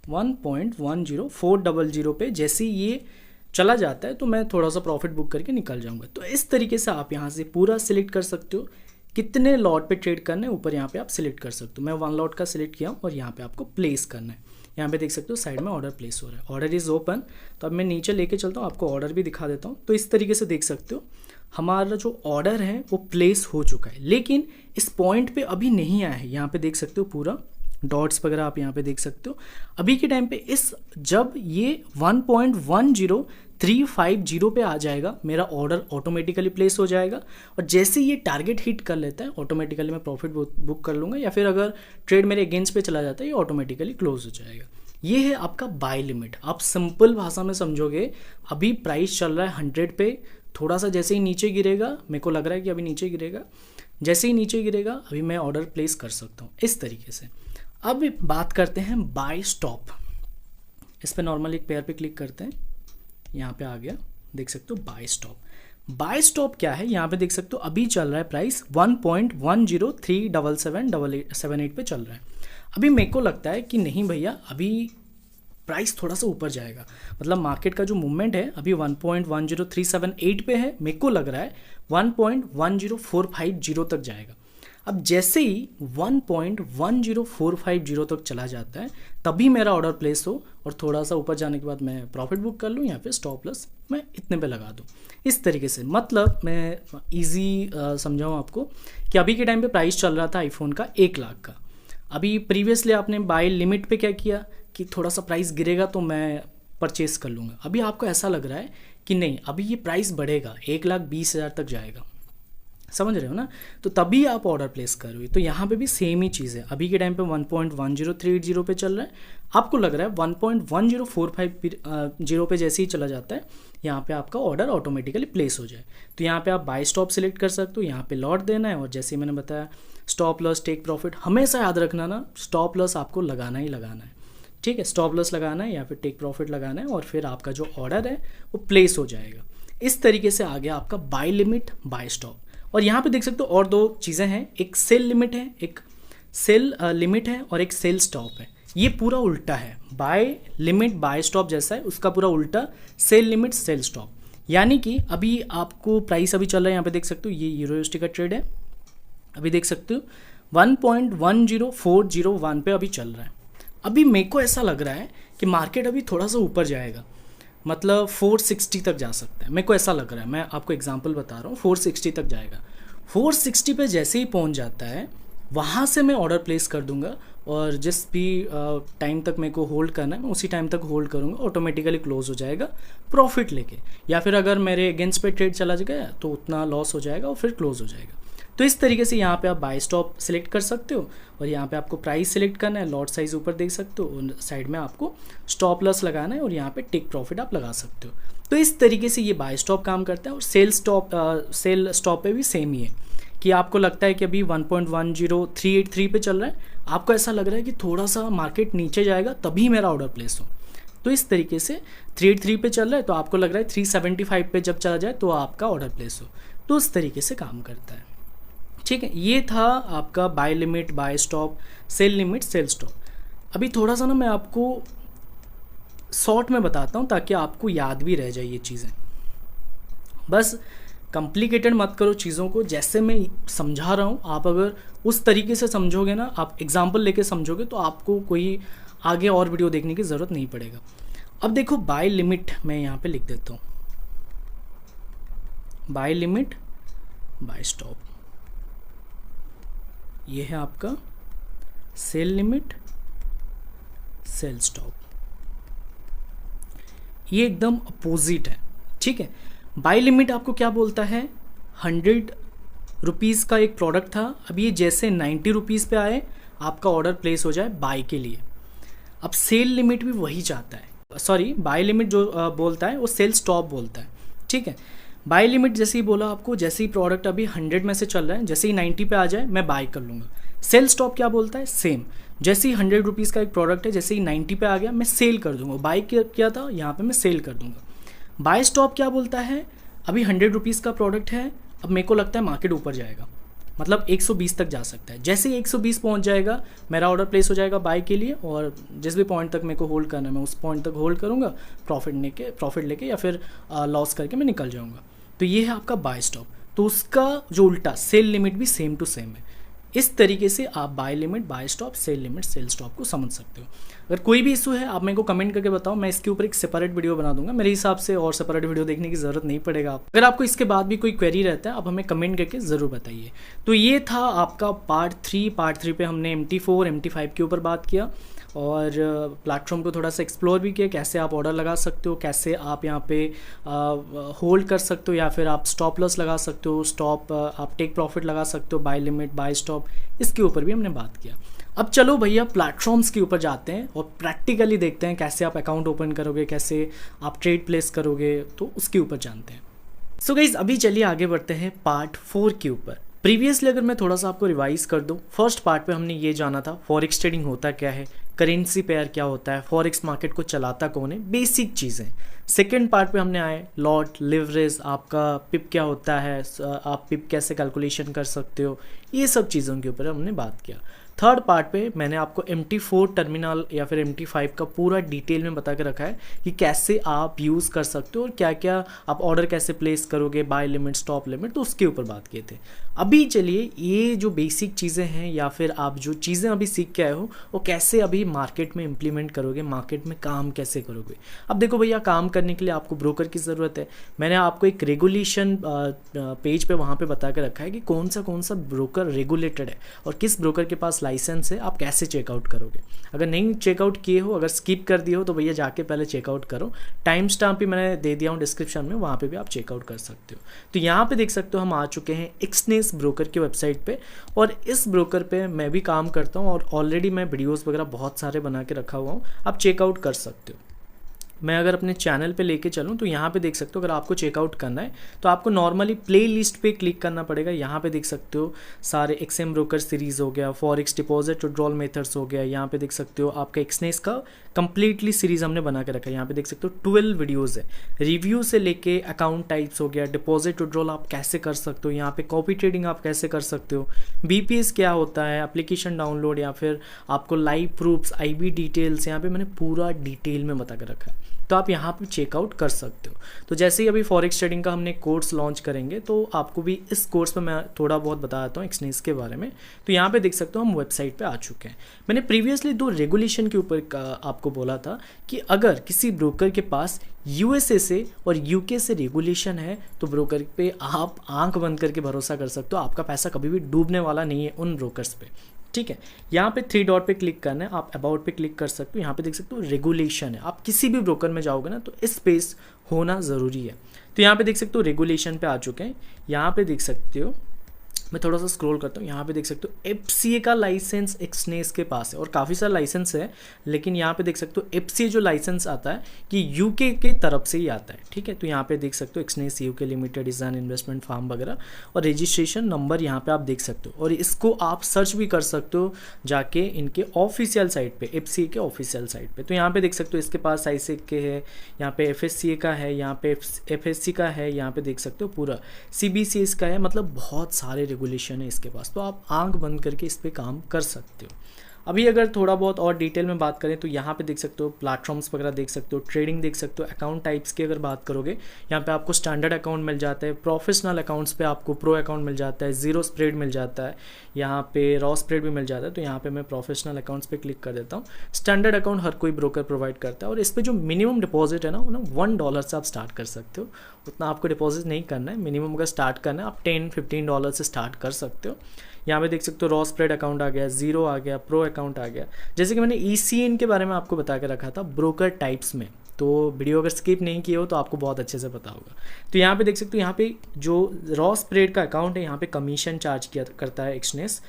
1.10400 पे जैसे ये चला जाता है तो मैं थोड़ा सा प्रॉफिट बुक करके निकल जाऊंगा। तो इस तरीके से आप यहाँ से पूरा सिलेक्ट कर सकते हो कितने लॉट पे ट्रेड करना है, ऊपर यहाँ पे आप सिलेक्ट कर सकते हो। मैं 1 लॉट का सिलेक्ट किया और यहाँ पे आपको प्लेस करना है। यहाँ पे देख सकते हो साइड में ऑर्डर प्लेस हो रहा है, ऑर्डर इज ओपन। तो अब मैं नीचे लेके चलता हूँ, आपको ऑर्डर भी दिखा देता हूँ। तो इस तरीके से देख सकते हो हमारा जो ऑर्डर है वो प्लेस हो चुका है, लेकिन इस पॉइंट पे अभी नहीं आया है। यहाँ पे देख सकते हो पूरा डॉट्स वगैरह आप यहाँ पे देख सकते हो। अभी के टाइम पे इस जब ये 1.10350 पे आ जाएगा मेरा ऑर्डर ऑटोमेटिकली प्लेस हो जाएगा, और जैसे ये टारगेट हिट कर लेता है ऑटोमेटिकली मैं प्रॉफिट बुक कर लूँगा, या फिर अगर ट्रेड मेरे अगेंस्ट पे चला जाता है ये ऑटोमेटिकली क्लोज हो जाएगा। ये है आपका बाय लिमिट। आप सिंपल भाषा में समझोगे, अभी प्राइस चल रहा है 100 पे, थोड़ा सा जैसे ही नीचे गिरेगा, मेरे को लग रहा है कि अभी नीचे गिरेगा, जैसे ही नीचे गिरेगा अभी मैं ऑर्डर प्लेस कर सकता हूँ इस तरीके से। अब बात करते हैं बाय स्टॉप। इस पर नॉर्मल एक पेयर पे क्लिक करते हैं, यहाँ पे आ गया, देख सकते हो बाय स्टॉप। बाय स्टॉप क्या है, यहाँ पे देख सकते हो अभी चल रहा है प्राइस 1.1037778 पे चल रहा है। अभी मेरे को लगता है कि नहीं भैया, अभी प्राइस थोड़ा सा ऊपर जाएगा, मतलब मार्केट का जो मूवमेंट है अभी 1.10378 पे है, मेरे को लग रहा है 1.10450 तक जाएगा। अब जैसे ही 1.10450 तक चला जाता है तभी मेरा ऑर्डर प्लेस हो, और थोड़ा सा ऊपर जाने के बाद मैं प्रॉफिट बुक कर लूँ, या फिर स्टॉप लॉस मैं इतने पे लगा दूँ इस तरीके से। मतलब मैं इजी समझाऊँ आपको कि अभी के टाइम पे प्राइस चल रहा था आईफोन का 1 लाख का। अभी प्रीवियसली आपने बाय लिमिट पे क्या किया कि थोड़ा सा प्राइस गिरेगा तो मैं परचेस कर लूँगा। अभी आपको ऐसा लग रहा है कि नहीं, अभी ये प्राइस बढ़ेगा, 1,20,000 तक जाएगा, समझ रहे हो ना, तो तभी आप ऑर्डर प्लेस कर रहे हो। तो यहाँ पे भी सेम ही चीज़ है। अभी के टाइम पे 1.10380 पे चल रहा है, आपको लग रहा है 1.10450 पे जैसे ही चला जाता है यहाँ पे आपका ऑर्डर ऑटोमेटिकली प्लेस हो जाए। तो यहाँ पे आप बाय स्टॉप सेलेक्ट कर सकते हो, यहाँ पे लॉट देना है, और जैसे मैंने बताया स्टॉप लॉस टेक प्रॉफिट हमेशा याद रखना ना, स्टॉप लॉस आपको लगाना ही लगाना है, ठीक है। स्टॉप लॉस लगाना है या फिर टेक प्रॉफिट लगाना है, और फिर आपका जो ऑर्डर है वो प्लेस हो जाएगा। इस तरीके से आ गया आपका बाय लिमिट बाय स्टॉप। और यहाँ पे देख सकते हो और दो चीज़ें हैं, एक सेल लिमिट है, एक सेल लिमिट है, और एक सेल स्टॉप है। ये पूरा उल्टा है, बाय लिमिट बाय स्टॉप जैसा है उसका पूरा उल्टा सेल लिमिट सेल स्टॉप। यानी कि अभी आपको प्राइस अभी चल रहा है, यहाँ पे देख सकते हो ये यूरोएसडी का ट्रेड है, अभी देख सकते हो 1.10401 पे अभी चल रहा है। अभी मेरे को ऐसा लग रहा है कि मार्केट अभी थोड़ा सा ऊपर जाएगा, मतलब 460 तक जा सकता है, मेरे को ऐसा लग रहा है। मैं आपको एग्जांपल बता रहा हूँ, 460 तक जाएगा। 460 पे जैसे ही पहुँच जाता है वहाँ से मैं ऑर्डर प्लेस कर दूंगा, और जिस भी टाइम तक मेरे को होल्ड करना है मैं उसी टाइम तक होल्ड करूँगा, ऑटोमेटिकली क्लोज हो जाएगा प्रॉफिट लेके। या फिर अगर मेरे अगेंस्ट पे ट्रेड चला गया तो उतना लॉस हो जाएगा और फिर क्लोज हो जाएगा। तो इस तरीके से यहाँ पे आप बाय स्टॉप सेलेक्ट कर सकते हो, और यहाँ पे आपको प्राइस सेलेक्ट करना है, लॉट साइज ऊपर देख सकते हो, और साइड में आपको स्टॉप लॉस लगाना है, और यहाँ पे टेक प्रॉफिट आप लगा सकते हो। तो इस तरीके से ये बाय स्टॉप काम करता है। और सेल स्टॉप पे भी सेम ही है कि आपको लगता है कि अभी 1.10383 पे चल रहा है, आपको ऐसा लग रहा है कि थोड़ा सा मार्केट नीचे जाएगा तभी मेरा ऑर्डर प्लेस हो। तो इस तरीके से 383 पे चल रहा है तो आपको लग रहा है 375 पे जब चला जाए तो आपका ऑर्डर प्लेस हो। तो इस तरीके से काम करता है, ठीक है। ये था आपका buy limit buy stop, sell limit sell stop. अभी थोड़ा सा ना मैं आपको शॉर्ट में बताता हूँ ताकि आपको याद भी रह जाए ये चीज़ें। बस कॉम्प्लिकेटेड मत करो चीज़ों को, जैसे मैं समझा रहा हूँ आप अगर उस तरीके से समझोगे ना, आप एग्जाम्पल लेके समझोगे तो आपको कोई आगे और वीडियो देखने की ज़रूरत नहीं पड़ेगा। अब देखो बाय लिमिट मैं यहाँ पे लिख देता हूँ, बाय लिमिट बाय स्टॉप। ये है आपका सेल लिमिट सेल स्टॉप, ये एकदम अपोजिट है, ठीक है। बाय लिमिट आपको क्या बोलता है, 100 रुपीज़ का एक प्रोडक्ट था, अब ये जैसे 90 रुपीज़ पे आए आपका ऑर्डर प्लेस हो जाए बाय के लिए। अब सेल लिमिट भी वही चाहता है, सॉरी बाय लिमिट जो बोलता है वो सेल स्टॉप बोलता है, ठीक है। बाय लिमिट जैसे ही बोला आपको, जैसे ही प्रोडक्ट अभी 100 में से चल रहा है, जैसे ही 90 पे आ जाए मैं बाय कर लूँगा। सेल स्टॉप क्या बोलता है, सेम, जैसे ही 100 रुपीज़ का एक प्रोडक्ट है, जैसे ही 90 पे आ गया मैं सेल कर दूँगा, बाय किया था यहाँ पे मैं सेल कर दूँगा। बाय स्टॉप क्या बोलता है, अभी 100 रुपीज़ का प्रोडक्ट है, अब मेरे को लगता है मार्केट ऊपर जाएगा, मतलब 120 तक जा सकता है, जैसे ही 120 पहुंच जाएगा मेरा ऑर्डर प्लेस हो जाएगा बाय के लिए, और जिस भी पॉइंट तक मेरे को होल्ड करना है मैं उस पॉइंट तक होल्ड करूँगा, प्रॉफिट लेके या फिर लॉस करके मैं निकल जाऊँगा। तो ये है आपका बाय स्टॉप। तो उसका जो उल्टा सेल लिमिट भी सेम टू सेम है, इस तरीके से आप buy limit, buy stop, sell limit, sell stop को समझ सकते हो। अगर कोई भी इशू है आप मेरे को कमेंट करके बताओ, मैं इसके ऊपर एक सेपरेट वीडियो बना दूंगा। मेरे हिसाब से और सेपरेट वीडियो देखने की ज़रूरत नहीं पड़ेगा। अगर आपको इसके बाद भी कोई क्वेरी रहता है आप हमें कमेंट करके ज़रूर बताइए। तो ये था आपका पार्ट 3 पे हमने MT4 MT5 के ऊपर बात किया और प्लेटफॉर्म को थोड़ा सा एक्सप्लोर भी किया, कैसे आप ऑर्डर लगा सकते हो, कैसे आप यहाँ पे होल्ड कर सकते हो या फिर आप स्टॉप लॉस लगा सकते हो, स्टॉप आप टेक प्रॉफिट लगा सकते हो, बाय लिमिट, बाय स्टॉप, इसके ऊपर भी हमने बात किया। अब चलो भैया प्लेटफॉर्म्स के ऊपर जाते हैं और प्रैक्टिकली देखते हैं कैसे आप अकाउंट ओपन करोगे, कैसे आप ट्रेड प्लेस करोगे, तो उसके ऊपर जानते हैं। सो गाइज अभी चलिए आगे बढ़ते हैं पार्ट 4 के ऊपर। प्रीवियसली अगर मैं थोड़ा सा आपको रिवाइज कर दूं, फर्स्ट पार्ट पे हमने ये जाना था फॉरेक्स ट्रेडिंग होता क्या है, करेंसी पेयर क्या होता है, फॉरेक्स मार्केट को चलाता कौन है, बेसिक चीज़ें। सेकेंड पार्ट पे हमने आए लॉट, लिवरेज, आपका पिप क्या होता है, आप पिप कैसे कैलकुलेशन कर सकते हो, ये सब चीज़ों के ऊपर हमने बात किया। थर्ड पार्ट पे मैंने आपको MT4 टर्मिनल या फिर MT5 का पूरा डिटेल में बता के रखा है कि कैसे आप यूज़ कर सकते हो और क्या क्या आप ऑर्डर कैसे प्लेस करोगे, बाय लिमिट, स्टॉप लिमिट, तो उसके ऊपर बात किए थे। अभी चलिए ये जो बेसिक चीज़ें हैं या फिर आप जो चीज़ें अभी सीख के आए हो वो कैसे अभी मार्केट में इम्प्लीमेंट करोगे, मार्केट में काम कैसे करोगे। अब देखो भैया काम करने के लिए आपको ब्रोकर की ज़रूरत है। मैंने आपको एक रेगुलेशन पेज पे वहाँ पे बता के रखा है कि कौन सा ब्रोकर रेगुलेटेड है और किस ब्रोकर के पास लाइसेंस है, आप कैसे चेकआउट करोगे। अगर नहीं चेकआउट किए हो, अगर स्किप कर दिए हो तो भैया जाके पहले चेकआउट करो। टाइम स्टैम्प भी मैंने दे दिया हूँ डिस्क्रिप्शन में, वहाँ पे भी आप चेकआउट कर सकते हो। तो यहाँ पे देख सकते हो हम आ चुके हैं एक्सनेस ब्रोकर की वेबसाइट पे और इस ब्रोकर पे मैं भी काम करता हूँ और ऑलरेडी मैं वीडियोस वगैरह बहुत सारे बना के रखा हुआ हूँ, आप चेकआउट कर सकते हो। मैं अगर अपने चैनल पे लेके चलूँ तो यहाँ पे देख सकते हो अगर आपको चेकआउट करना है तो आपको नॉर्मली प्ले लिस्ट पे क्लिक करना पड़ेगा। यहाँ पे देख सकते हो सारे XM ब्रोकर सीरीज़ हो गया, फॉरेक्स डिपॉजिट विड्रॉल मेथड्स हो गया, यहाँ पे देख सकते हो आपका एक्सनेस का कंप्लीटली सीरीज़ हमने बना के रखा है। यहाँ पे देख सकते हो 12 वीडियोज़ है, रिव्यू से लेके अकाउंट टाइप्स हो गया, डिपॉजिट विड्रॉल आप कैसे कर सकते हो, यहाँ पे कॉपी ट्रेडिंग आप कैसे कर सकते हो, BPS क्या होता है, एप्लीकेशन डाउनलोड या फिर आपको लाइव प्रूफ्स, IB डिटेल्स, यहाँ पे मैंने पूरा डिटेल में बता के रखा है। तो आप यहाँ पे चेकआउट कर सकते हो। तो जैसे ही अभी फॉरेक्स ट्रेडिंग का हमने कोर्स लॉन्च करेंगे तो आपको भी इस कोर्स में मैं थोड़ा बहुत बता देता हूँ एक्सनेस के बारे में। तो यहाँ पे देख सकते हो हम वेबसाइट पे आ चुके हैं। मैंने प्रीवियसली 2 रेगुलेशन के ऊपर आपको बोला था कि अगर किसी ब्रोकर के पास USA से और UK से रेगुलेशन है तो ब्रोकर पे आप आंख बंद करके भरोसा कर सकते हो, आपका पैसा कभी भी डूबने वाला नहीं है उन ब्रोकर्स पे। ठीक है, यहाँ पे 3 डॉट पे क्लिक करना है, आप अबाउट पे क्लिक कर सकते हो। यहाँ पे देख सकते हो रेगुलेशन है, आप किसी भी ब्रोकर में जाओगे ना तो इस स्पेस होना ज़रूरी है। तो यहाँ पे देख सकते हो रेगुलेशन पे आ चुके हैं। यहाँ पे देख सकते हो, मैं थोड़ा सा स्क्रॉल करता हूँ, यहाँ पे देख सकते हो FCA का लाइसेंस एक्सनेस के पास है और काफ़ी सारा लाइसेंस है, लेकिन यहाँ पे देख सकते हो FCA जो लाइसेंस आता है कि UK के तरफ से ही आता है। ठीक है, तो यहाँ पे देख सकते हो Exness UK limited is an investment firm वगैरह और रजिस्ट्रेशन नंबर यहाँ पे आप देख सकते हो और इसको आप सर्च भी कर सकते हो जाके इनके ऑफिशियल साइट पे, FCA के ऑफिशियल साइट पे। तो यहाँ पे देख सकते हो इसके पास ISEC के है, यहाँ पे FSCA का है, यहाँ पे FSC का है, यहाँ पे देख सकते हो पूरा CBCS का है, मतलब बहुत सारे रेगुलेशन है इसके पास। तो आप आंख बंद करके इस पे काम कर सकते हो। अभी अगर थोड़ा बहुत और डिटेल में बात करें तो यहाँ पे देख सकते हो प्लेटफॉर्म्स वगैरह देख सकते हो, ट्रेडिंग देख सकते हो, अकाउंट टाइप्स की अगर बात करोगे यहाँ पे आपको स्टैंडर्ड अकाउंट मिल जाता है, प्रोफेशनल अकाउंट्स पे आपको प्रो अकाउंट मिल जाता है, जीरो स्प्रेड मिल जाता है, यहाँ पे रॉ स्प्रेड भी मिल जाता है। तो यहाँ पे मैं प्रोफेशनल अकाउंट्स पे क्लिक कर देता हूँ। स्टैंडर्ड अकाउंट हर कोई ब्रोकर प्रोवाइड करता है और इस पर जो मिनिमम डिपॉजिट है ना वो ना $1 से आप स्टार्ट कर सकते हो। उतना आपको डिपॉजिट नहीं करना है, मिनिमम अगर स्टार्ट करना है आप $10-15 से स्टार्ट कर सकते हो। यहाँ पे देख सकते हो रॉ स्प्रेड अकाउंट आ गया, जीरो आ गया, प्रो अकाउंट आ गया। जैसे कि मैंने ECN के बारे में आपको बता के रखा था ब्रोकर टाइप्स में, तो वीडियो अगर स्किप नहीं किए हो तो आपको बहुत अच्छे से पता होगा। तो यहाँ पे देख सकते हो यहाँ पे जो रॉ स्प्रेड का अकाउंट है यहाँ पे कमीशन चार्ज किया करता है एक्सनेस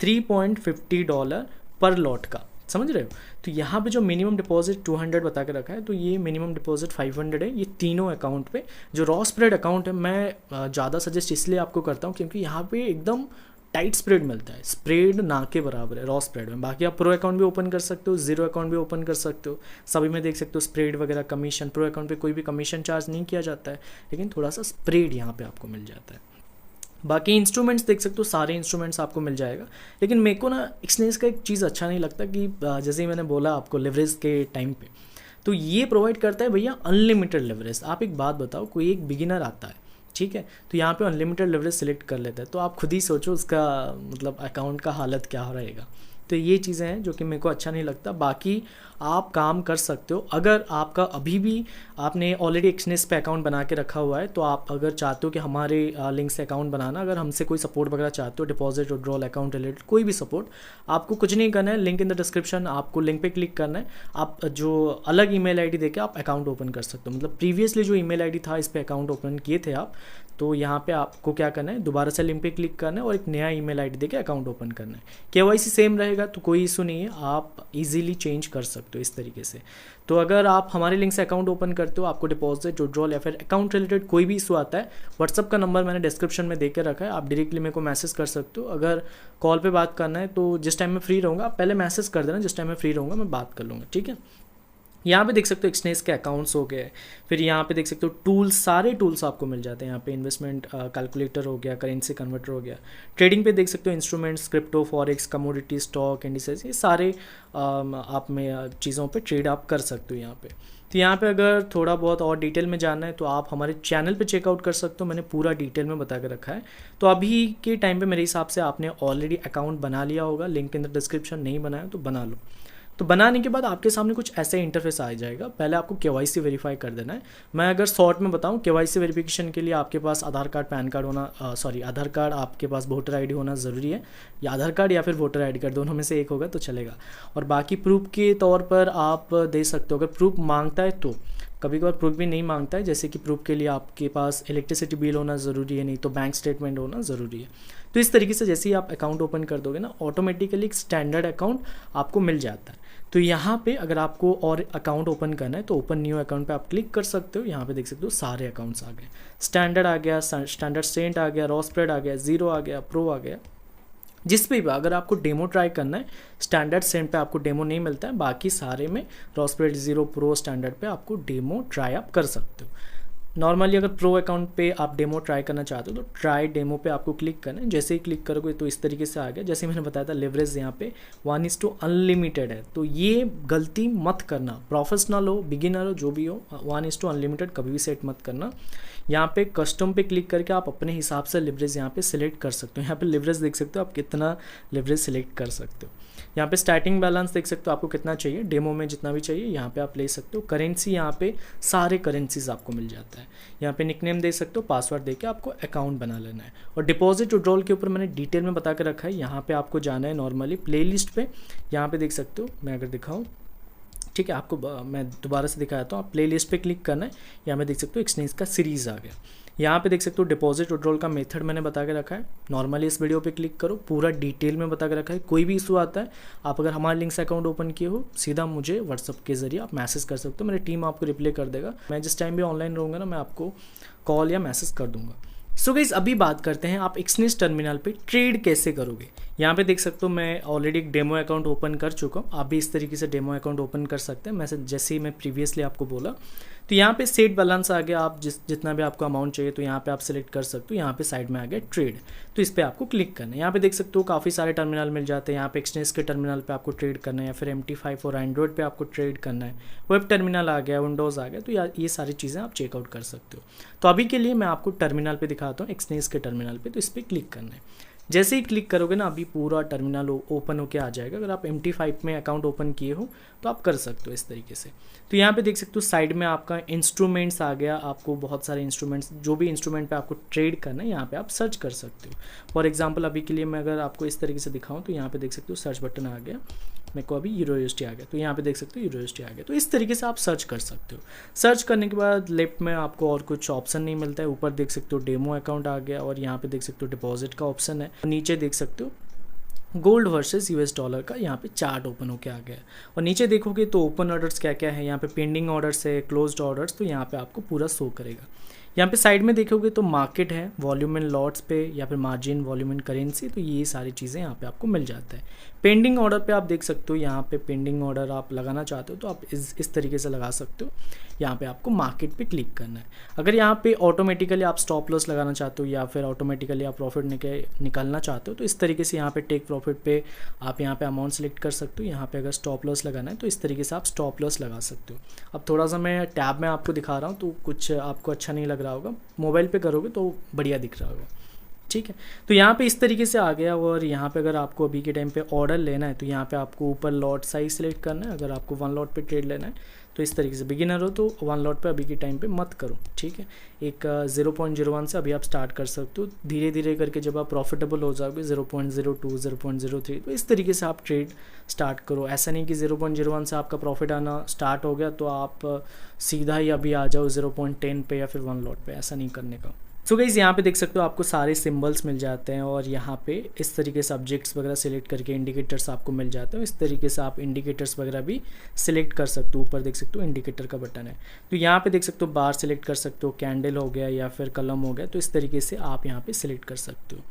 $3.50 पर लॉट का, समझ रहे हो। तो यहाँ पे जो मिनिमम डिपॉजिट 200 बता के रखा है, तो ये मिनिमम डिपॉजिट 500 है, ये तीनों अकाउंट पे। जो रॉ स्प्रेड अकाउंट है मैं ज़्यादा सजेस्ट इसलिए आपको करता हूँ क्योंकि यहाँ पे एकदम टाइट स्प्रेड मिलता है, स्प्रेड ना के बराबर है रॉ स्प्रेड में। बाकी आप प्रो अकाउंट भी ओपन कर सकते हो, जीरो अकाउंट भी ओपन कर सकते हो, सभी में देख सकते हो स्प्रेड वगैरह कमीशन। प्रो अकाउंट पे कोई भी कमीशन चार्ज नहीं किया जाता है, लेकिन थोड़ा सा स्प्रेड यहाँ पे आपको मिल जाता है। बाकी इंस्ट्रूमेंट्स देख सकते हो, सारे इंस्ट्रूमेंट्स आपको मिल जाएगा। लेकिन मेरे को ना एक्सनेस का एक चीज़ अच्छा नहीं लगता कि जैसे ही मैंने बोला आपको लेवरेज के टाइम पे, तो ये प्रोवाइड करता है भैया अनलिमिटेड लेवरेज। आप एक बात बताओ, कोई एक बिगिनर आता है, ठीक है। तो यहाँ पे अनलिमिटेड लेवरेज सिलेक्ट कर लेता है, तो आप खुद ही सोचो उसका मतलब अकाउंट का हालत क्या हो रहेगा। तो ये चीज़ें हैं जो कि मेरे को अच्छा नहीं लगता। बाकी आप काम कर सकते हो, अगर आपका अभी भी आपने ऑलरेडी एक्सनेस पे अकाउंट बना के रखा हुआ है, तो आप अगर चाहते हो कि हमारे लिंक से अकाउंट बनाना, अगर हमसे कोई सपोर्ट वगैरह चाहते हो, डिपॉजिट विड्रॉल अकाउंट रिलेटेड कोई भी सपोर्ट, आपको कुछ नहीं करना है, लिंक इन द डिस्क्रिप्शन, आपको लिंक पे क्लिक करना है, आप जो अलग ईमेल आईडी देके आप अकाउंट ओपन कर सकते हो। मतलब प्रीवियसली जो ईमेल आईडी था इस पे अकाउंट ओपन किए थे आप, तो यहाँ पे आपको क्या करना है, दोबारा से लिंक पे क्लिक करना है और एक नया ईमेल आईडी देके अकाउंट ओपन करना है। केवाईसी सेम रहेगा तो कोई इशू नहीं है, आप इजीली चेंज कर सकते हो इस तरीके से। तो अगर आप हमारे लिंक से अकाउंट ओपन करते हो, आपको डिपॉजिट विड्रॉल या फिर अकाउंट रिलेटेड कोई भी इशू आता है, व्हाट्सअप का नंबर मैंने डिस्क्रिप्शन में दे के रखा है, आप डायरेक्टली मेरे को मैसेज कर सकते हो। अगर कॉल पे बात करना है तो जिस टाइम में फ्री रहूँगा, आप पहले मैसेज कर देना, जिस टाइम में फ्री रहूँगा मैं बात कर लूँगा, ठीक है। यहाँ पे देख सकते हो एक्सनेस के अकाउंट्स हो गए, फिर यहाँ पे देख सकते हो टूल्स, सारे टूल्स आपको मिल जाते हैं यहाँ पे। इन्वेस्टमेंट कैलकुलेटर हो गया, करेंसी कन्वर्टर हो गया, ट्रेडिंग पे देख सकते हो instruments, crypto, forex, commodity, stock, indices, ये सारे आप में चीज़ों पे ट्रेड आप कर सकते हो यहाँ पे। तो यहाँ पे अगर थोड़ा बहुत और डिटेल में जानना है तो आप हमारे चैनल पे चेकआउट कर सकते हो, मैंने पूरा डिटेल में बता के रखा है। तो अभी के टाइम पे मेरे हिसाब से आपने ऑलरेडी अकाउंट बना लिया होगा, लिंक इन द डिस्क्रिप्शन, नहीं बनाया तो बना लो। तो बनाने के बाद आपके सामने कुछ ऐसे इंटरफेस आ जाएगा। पहले आपको केवाईसी वेरीफाई कर देना है। मैं अगर शॉर्ट में बताऊं, केवाईसी वेरिफिकेशन के लिए आपके पास आधार कार्ड, पैन कार्ड होना, आधार कार्ड, आपके पास वोटर आईडी होना ज़रूरी है, या आधार कार्ड या फिर वोटर आईडी कार्ड, दोनों में से एक होगा तो चलेगा। और बाकी प्रूफ के तौर पर आप दे सकते हो, अगर प्रूफ मांगता है तो। कभी कभार प्रूफ भी नहीं मांगता है, जैसे कि प्रूफ के लिए आपके पास इलेक्ट्रिसिटी बिल होना ज़रूरी है, नहीं तो बैंक स्टेटमेंट होना ज़रूरी है। तो इस तरीके से जैसे ही आप अकाउंट ओपन कर दोगे ना, ऑटोमेटिकली एक स्टैंडर्ड अकाउंट आपको मिल जाता है। तो यहाँ पे अगर आपको और अकाउंट ओपन करना है तो ओपन न्यू अकाउंट पे आप क्लिक कर सकते हो। यहाँ पे देख सकते हो सारे अकाउंट्स आ गए, स्टैंडर्ड आ गया, स्टैंडर्ड सेंट आ गया, रॉ स्प्रेड आ गया, जीरो आ गया, प्रो आ गया। जिस पे भी अगर आपको डेमो ट्राई करना है, स्टैंडर्ड सेंट पे आपको डेमो नहीं मिलता है, बाकी सारे में raw spread, zero, pro, standard पे आपको डेमो ट्राई आप कर सकते हो। नॉर्मली अगर प्रो अकाउंट पे आप डेमो ट्राई करना चाहते हो तो ट्राई डेमो पे आपको क्लिक करना है। जैसे ही क्लिक करोगे तो इस तरीके से आ गया। जैसे मैंने बताया था लेवरेज यहाँ पे 1:1 अनलिमिटेड है, तो ये गलती मत करना, प्रोफेशनल हो, बिगिनर हो, जो भी हो, 1:1 अनलिमिटेड कभी भी सेट मत करना। यहाँ पे कस्टम पे क्लिक करके आप अपने हिसाब से लिवरेज यहाँ पे सिलेक्ट कर सकते हो। यहाँ पे लिवरेज देख सकते हो आप कितना लिवरेज सिलेक्ट कर सकते हो। यहाँ पे स्टार्टिंग बैलेंस देख सकते हो आपको कितना चाहिए, डेमो में जितना भी चाहिए यहाँ पे आप ले सकते हो। करेंसी यहाँ पे सारे करेंसीज आपको मिल जाता है। यहाँ पे निकनेम दे सकते हो, पासवर्ड देके आपको अकाउंट बना लेना है। और डिपॉजिट विड्रॉल के ऊपर मैंने डिटेल में बता के रखा है। यहाँ पे आपको जाना है नॉर्मली प्लेलिस्ट पे, यहाँ पे देख सकते हो, मैं अगर दिखाऊँ, ठीक है, आपको मैं दोबारा से दिखाता हूँ। आप प्ले लिस्ट पर क्लिक करना है, यहाँ पे देख सकते हो एक्सचेंज का सीरीज़ आ गया। यहाँ पे देख सकते हो डिपॉजिट विड्रॉल का मेथड मैंने बता के रखा है। नॉर्मली इस वीडियो पे क्लिक करो, पूरा डिटेल में बता के रखा है। कोई भी इशू आता है, आप अगर हमारे लिंक से अकाउंट ओपन किए हो, सीधा मुझे व्हाट्सअप के जरिए आप मैसेज कर सकते हो, मेरी टीम आपको रिप्लाई कर देगा। मैं जिस टाइम भी ऑनलाइन रहूँगा ना, मैं आपको कॉल या मैसेज कर दूंगा। सो गाइस अभी बात करते हैं आप एक्सनेस टर्मिनल पे ट्रेड कैसे करोगे। यहाँ पे देख सकते हो मैं ऑलरेडी एक डेमो अकाउंट ओपन कर चुका हूँ। आप भी इस तरीके से डेमो अकाउंट ओपन कर सकते हैं, मैं जैसे ही मैं प्रीवियसली आपको बोला। तो यहाँ पे सेट बैलेंस आ गया, आप जितना भी आपको अमाउंट चाहिए तो यहाँ पे आप सिलेक्ट कर सकते हो। यहाँ पे साइड में आ गया ट्रेड, तो इस पर आपको क्लिक करना है। यहाँ पे देख सकते हो काफ़ी सारे टर्मिनल मिल जाते हैं। यहाँ पे एक्सनेस के टर्मिनल पे आपको ट्रेड करना है, या फिर MT5 और एंड्रॉयड पे आपको ट्रेड करना है। वेब टर्मिनल आ गया, विंडोज़ आ गया, तो ये सारी चीज़ें आप चेकआउट कर सकते हो। तो अभी के लिए मैं आपको टर्मिनल पे दिखाता हूँ, एक्सनेस के टर्मिनल पे। तो इस पर क्लिक करना है। जैसे ही क्लिक करोगे ना, अभी पूरा टर्मिनल ओपन होके आ जाएगा। अगर आप MT5 में अकाउंट ओपन किए हो तो आप कर सकते हो इस तरीके से। तो यहाँ पे देख सकते हो साइड में आपका इंस्ट्रूमेंट्स आ गया। आपको बहुत सारे इंस्ट्रूमेंट्स, जो भी इंस्ट्रूमेंट पे आपको ट्रेड करना है, यहाँ पे आप सर्च कर सकते हो। फॉर एग्जांपल अभी के लिए मैं अगर आपको इस तरीके से दिखाऊँ तो यहाँ पे देख सकते हो सर्च बटन आ गया, मेरे को अभी यूरोयूएसडी आ गया, तो यहाँ पे देख सकते हो यूरोयूएसडी आ गया। तो इस तरीके से आप सर्च कर सकते हो। सर्च करने के बाद लेफ्ट में आपको और कुछ ऑप्शन नहीं मिलता है। ऊपर देख सकते हो डेमो अकाउंट आ गया, और यहाँ पे देख सकते हो डिपॉजिट का ऑप्शन है। नीचे देख सकते हो गोल्ड वर्सेस US डॉलर का यहाँ पे चार्ट ओपन होके आ गया है। और नीचे देखोगे तो ओपन ऑर्डर्स क्या क्या है, यहाँ पे पेंडिंग ऑर्डर्स है, क्लोज्ड ऑर्डर्स, तो यहाँ पे आपको पूरा शो करेगा। यहाँ पे साइड में देखोगे तो मार्केट है, वॉल्यूम इन लॉट्स पे, या फिर मार्जिन, वॉल्यूम इन करेंसी, तो ये सारी चीज़ें यहाँ पे आपको मिल जाता है। पेंडिंग ऑर्डर पे आप देख सकते हो, यहाँ पे पेंडिंग ऑर्डर आप लगाना चाहते हो तो आप इस तरीके से लगा सकते हो। यहाँ पे आपको मार्केट पे क्लिक करना है। अगर यहाँ पे ऑटोमेटिकली आप स्टॉप लॉस लगाना चाहते हो, या फिर ऑटोमेटिकली आप प्रॉफिट निकालना चाहते हो, तो इस तरीके से यहाँ पे टेक प्रॉफिट पे आप यहाँ पे अमाउंट सेलेक्ट कर सकते हो। यहाँ पे अगर स्टॉप लॉस लगाना है तो इस तरीके से आप स्टॉप लॉस लगा सकते हो। अब थोड़ा सा मैं टैब में आपको दिखा रहा हूँ, तो कुछ आपको अच्छा नहीं लग लग रहा होगा, मोबाइल पे करोगे तो बढ़िया दिख रहा होगा, ठीक है। तो यहाँ पे इस तरीके से आ गया। और यहाँ पे अगर आपको अभी के टाइम पे ऑर्डर लेना है तो यहाँ पे आपको ऊपर लॉट साइज सेलेक्ट करना है। अगर आपको 1 लॉट पे ट्रेड लेना है तो इस तरीके से, बिगिनर हो तो 1 लॉट पे अभी के टाइम पे मत करो, ठीक है। एक 0.01 से अभी आप स्टार्ट कर सकते हो, धीरे धीरे करके जब आप प्रॉफिटेबल हो जाओगे 0.02 0.03 तो इस तरीके से आप ट्रेड स्टार्ट करो। ऐसा नहीं कि 0.01 से आपका प्रॉफिट आना स्टार्ट हो गया तो आप सीधा ही अभी आ जाओ 0.10 पे या फिर 1 लॉट पे, ऐसा नहीं करने का। सो गाइस यहाँ पे देख सकते हो आपको सारे सिंबल्स मिल जाते हैं और यहाँ पे इस तरीके से सब्जेक्ट्स वगैरह सिलेक्ट करके इंडिकेटर्स आपको मिल जाते हैं। इस तरीके से आप इंडिकेटर्स वगैरह भी सिलेक्ट कर सकते हो। ऊपर देख सकते हो इंडिकेटर का बटन है, तो यहाँ पे देख सकते हो बार सिलेक्ट कर सकते हो, कैंडल हो गया या फिर कलम हो गया, तो इस तरीके से आप यहाँ पे सिलेक्ट कर सकते हो।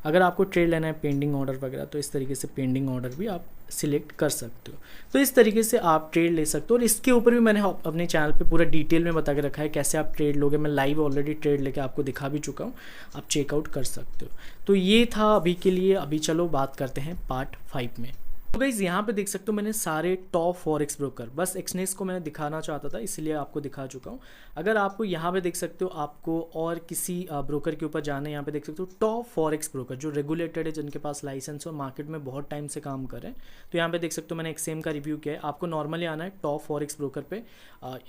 अगर आपको ट्रेड लेना है पेंडिंग ऑर्डर वगैरह तो इस तरीके से पेंडिंग ऑर्डर भी आप सिलेक्ट कर सकते हो। तो इस तरीके से आप ट्रेड ले सकते हो और इसके ऊपर भी मैंने अपने चैनल पे पूरा डिटेल में बता के रखा है कैसे आप ट्रेड लोगे। मैं लाइव ऑलरेडी ट्रेड लेके आपको दिखा भी चुका हूँ, आप चेकआउट कर सकते हो। तो ये था अभी के लिए। अभी चलो बात करते हैं पार्ट 5 में। तो गाइस यहाँ पे देख सकते हो मैंने सारे टॉप फॉरेक्स ब्रोकर, बस एक्सनेस को मैंने दिखाना चाहता था इसलिए आपको दिखा चुका हूँ। अगर आपको यहाँ पे देख सकते हो आपको और किसी ब्रोकर के ऊपर जाना है, यहाँ पे देख सकते हो टॉप फॉरेक्स ब्रोकर जो रेगुलेटेड है, जिनके पास लाइसेंस और मार्केट में बहुत टाइम से काम कर रहे हैं। तो यहाँ पे देख सकते हो मैंने एक्सएम का रिव्यू किया है। आपको नॉर्मली आना है टॉप फॉरेक्स ब्रोकर पे,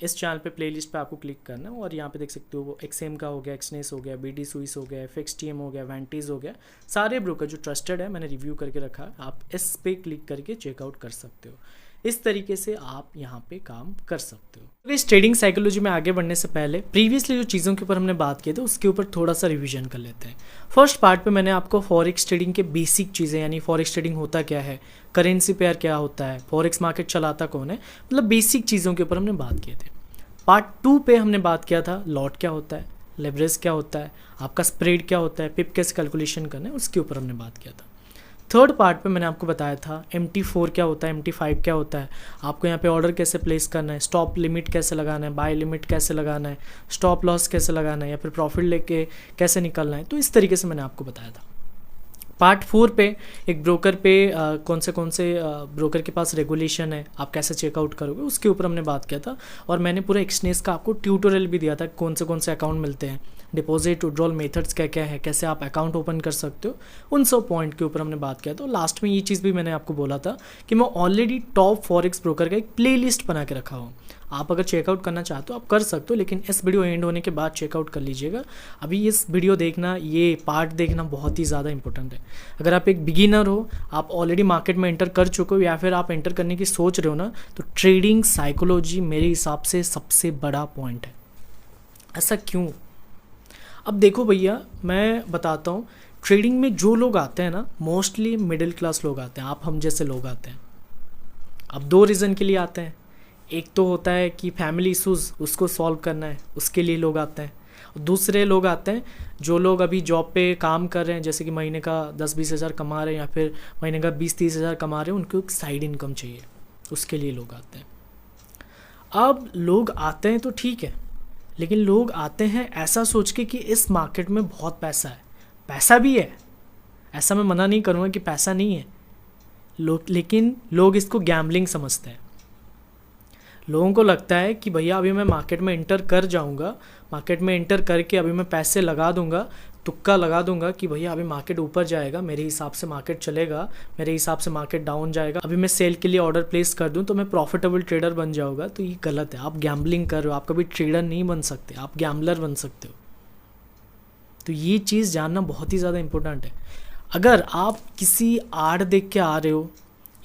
इस चैनल पे प्लेलिस्ट पे आपको क्लिक करना है और यहाँ पे देख सकते हो एक्सएम का हो गया, एक्सनेस हो गया, बीडी स्विस हो गया, FXTM हो गया, वेंटीज हो गया, सारे ब्रोकर जो ट्रस्टेड है मैंने रिव्यू करके रखा है। आप इस पे क्लिक करके चेकआउट कर सकते हो। इस तरीके से आप यहाँ पे काम कर सकते हो। तो इस ट्रेडिंग साइकोलॉजी में आगे बढ़ने से पहले प्रीवियसली जो चीज़ों के ऊपर हमने बात की थी उसके ऊपर थोड़ा सा रिवीजन कर लेते हैं। फर्स्ट पार्ट पे मैंने आपको फॉरेक्स ट्रेडिंग के बेसिक चीज़ें, यानी फॉरेक्स ट्रेडिंग होता क्या है, करेंसी पेयर क्या होता है, फॉरेक्स मार्केट चलाता कौन है, मतलब बेसिक चीज़ों के ऊपर हमने बात किए थे। पार्ट 2 पे हमने बात किया था लॉट क्या होता है, लेवरेज क्या होता है, आपका स्प्रेड क्या होता है, पिप कैसे कैलकुलेशन करना है, उसके ऊपर हमने बात किया था। थर्ड पार्ट पे मैंने आपको बताया था MT4 क्या होता है, MT5 क्या होता है, आपको यहाँ पे ऑर्डर कैसे प्लेस करना है, स्टॉप लिमिट कैसे लगाना है, बाय लिमिट कैसे लगाना है, स्टॉप लॉस कैसे लगाना है या फिर प्रॉफिट लेके कैसे निकलना है। तो इस तरीके से मैंने आपको बताया था। पार्ट 4 पे एक ब्रोकर पे कौन से ब्रोकर के पास रेगुलेशन है, आप कैसे चेकआउट करोगे, उसके ऊपर हमने बात किया था। और मैंने पूरा एक्सनेस का आपको ट्यूटोरियल भी दिया था कौन से अकाउंट मिलते हैं, डिपॉजिट विड्रॉल मेथड्स क्या क्या है, कैसे आप अकाउंट ओपन कर सकते हो, उन सब पॉइंट के ऊपर हमने बात किया। तो लास्ट में ये चीज़ भी मैंने आपको बोला था कि मैं ऑलरेडी टॉप फॉरेक्स ब्रोकर का एक प्लेलिस्ट बना के रखा हूँ। आप अगर चेकआउट करना चाहते हो आप कर सकते हो, लेकिन इस वीडियो एंड होने के बाद चेकआउट कर लीजिएगा। अभी इस वीडियो देखना, ये पार्ट देखना बहुत ही ज़्यादा इंपॉर्टेंट है। अगर आप एक बिगिनर हो, आप ऑलरेडी मार्केट में एंटर कर चुके हो या फिर आप एंटर करने की सोच रहे हो ना, तो ट्रेडिंग साइकोलॉजी मेरे हिसाब से सबसे बड़ा पॉइंट है। ऐसा क्यों? अब देखो भैया, मैं बताता हूँ, ट्रेडिंग में जो लोग आते हैं ना, मोस्टली मिडिल क्लास लोग आते हैं, आप हम जैसे लोग आते हैं। अब 2 रीज़न के लिए आते हैं। एक तो होता है कि फैमिली इशूज़, उसको सॉल्व करना है, उसके लिए लोग आते हैं। दूसरे लोग आते हैं जो लोग अभी जॉब पे काम कर रहे हैं, जैसे कि महीने का 10-20 हज़ार कमा रहे हैं या फिर महीने का 20-30 हज़ार कमा रहे हैं, उनको एक साइड इनकम चाहिए, उसके लिए लोग आते हैं। अब लोग आते हैं तो ठीक है, लेकिन लोग आते हैं ऐसा सोच के कि इस मार्केट में बहुत पैसा है। पैसा भी है, ऐसा मैं मना नहीं करूँगा कि पैसा नहीं है, लेकिन लोग इसको गैम्बलिंग समझते हैं। लोगों को लगता है कि भैया अभी मैं मार्केट में एंटर कर जाऊंगा, मार्केट में एंटर करके अभी मैं पैसे लगा दूंगा, तुक्का लगा दूंगा कि भैया अभी मार्केट ऊपर जाएगा, मेरे हिसाब से मार्केट चलेगा, मेरे हिसाब से मार्केट डाउन जाएगा, अभी मैं सेल के लिए ऑर्डर प्लेस कर दूं तो मैं प्रॉफिटेबल ट्रेडर बन जाऊंगा। तो ये गलत है, आप गैम्बलिंग कर रहे हो, आप कभी ट्रेडर नहीं बन सकते, आप गैम्बलर बन सकते हो। तो ये चीज़ जानना बहुत ही ज़्यादा इंपॉर्टेंट है। अगर आप किसी आड़ देख के आ रहे हो,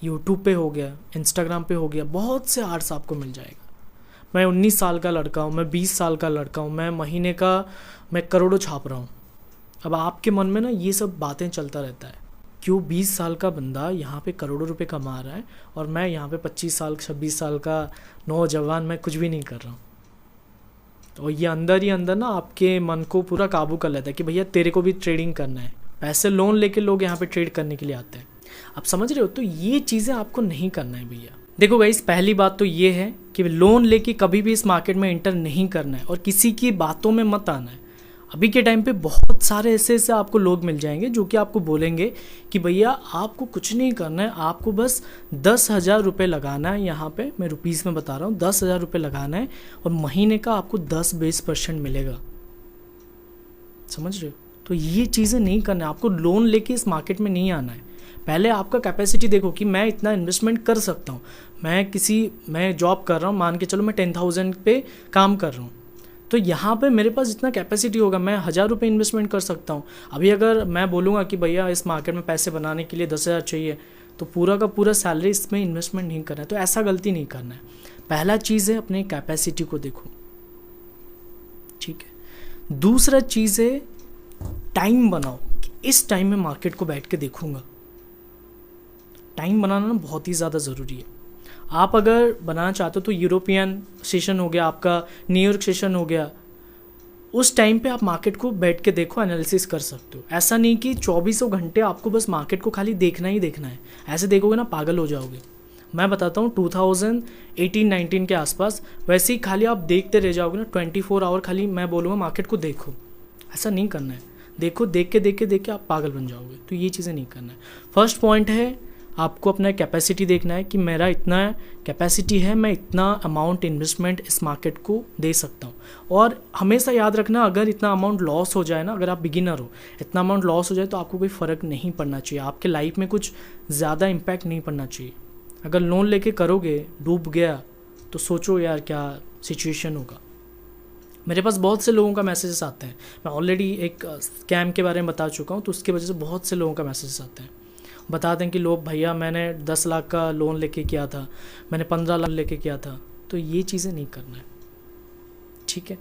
यूट्यूब पे हो गया, इंस्टाग्राम पे हो गया, बहुत से आर्ट्स आपको मिल जाएगा। मैं 19 साल का लड़का हूँ, मैं 20 साल का लड़का हूँ, मैं महीने का मैं करोड़ों छाप रहा हूँ। अब आपके मन में ना ये सब बातें चलता रहता है, क्यों 20 साल का बंदा यहाँ पे करोड़ों रुपए कमा रहा है और मैं यहाँ पे 25 साल 26 साल का नौजवान, मैं कुछ भी नहीं कर रहा हूँ। तो ये अंदर ही अंदर ना आपके मन को पूरा काबू कर लेता है कि भैया तेरे को भी ट्रेडिंग करना है। पैसे लोन लेके लोग यहाँ पे ट्रेड करने के लिए आते हैं, आप समझ रहे हो? तो ये चीज़ें आपको नहीं करना है भैया। देखो गाइस, पहली बात तो ये है कि लोन लेके कभी भी इस मार्केट में एंटर नहीं करना है और किसी की बातों में मत आना है। अभी के टाइम पे बहुत सारे ऐसे आपको लोग मिल जाएंगे जो कि आपको बोलेंगे कि भैया आपको कुछ नहीं करना है, आपको बस 10,000 रुपये लगाना है, यहाँ पे मैं रुपीज़ में बता रहा हूँ, 10,000 रुपये लगाना है और महीने का आपको 10-20% मिलेगा। समझ रहे हो? तो ये चीज़ें नहीं करना है आपको, लोन लेके इस मार्केट में नहीं आना है। पहले आपका कैपेसिटी देखो कि मैं इतना इन्वेस्टमेंट कर सकता हूँ। मैं जॉब कर रहा हूँ, मान के चलो मैं 10,000 पे काम कर रहा हूँ, तो यहाँ पे मेरे पास जितना कैपेसिटी होगा मैं 1,000 रुपये इन्वेस्टमेंट कर सकता हूँ। अभी अगर मैं बोलूँगा कि भैया इस मार्केट में पैसे बनाने के लिए 10,000 चाहिए, तो पूरा का पूरा सैलरी इसमें इन्वेस्टमेंट नहीं करना है। तो ऐसा गलती नहीं करना है। पहला चीज़ है अपने कैपेसिटी को देखो, ठीक है। दूसरा चीज़ है टाइम बनाओ कि इस टाइम में मार्केट को बैठ के देखूंगा। टाइम बनाना ना बहुत ही ज़्यादा ज़रूरी है। आप अगर बनाना चाहते हो तो यूरोपियन सेशन हो गया, आपका न्यूयॉर्क सेशन हो गया, उस टाइम पे आप मार्केट को बैठ के देखो, एनालिसिस कर सकते हो। ऐसा नहीं कि 24 घंटे आपको बस मार्केट को खाली देखना ही देखना है। ऐसे देखोगे ना पागल हो जाओगे। मैं बताता हूँ 2018-19 के आसपास वैसे ही खाली आप देखते रह जाओगे ना, 24 आवर खाली मैं बोलूँगा मार्केट को देखो। ऐसा नहीं करना है। देखो, देख के आप पागल बन जाओगे। तो ये चीज़ें नहीं करना है। फर्स्ट पॉइंट है आपको अपना कैपेसिटी देखना है कि मेरा इतना कैपेसिटी है, मैं इतना अमाउंट इन्वेस्टमेंट इस मार्केट को दे सकता हूँ। और हमेशा याद रखना, अगर इतना अमाउंट लॉस हो जाए ना, अगर आप बिगिनर हो, इतना अमाउंट लॉस हो जाए तो आपको कोई फ़र्क नहीं पड़ना चाहिए। आपके लाइफ में कुछ ज़्यादा इम्पैक्ट नहीं पड़ना चाहिए। अगर लोन लेके करोगे, डूब गया, तो सोचो यार क्या सिचुएशन होगा। मेरे पास बहुत से लोगों का मैसेजेस आते हैं। मैं ऑलरेडी एक स्कैम के बारे में बता चुका हूँ, तो उसकी वजह से बहुत से लोगों का मैसेजेस आते हैं। बताते हैं कि लोग, भैया मैंने 10 लाख का लोन लेके किया था, मैंने 15 लाख लेके किया था। तो ये चीज़ें नहीं करना है, ठीक है।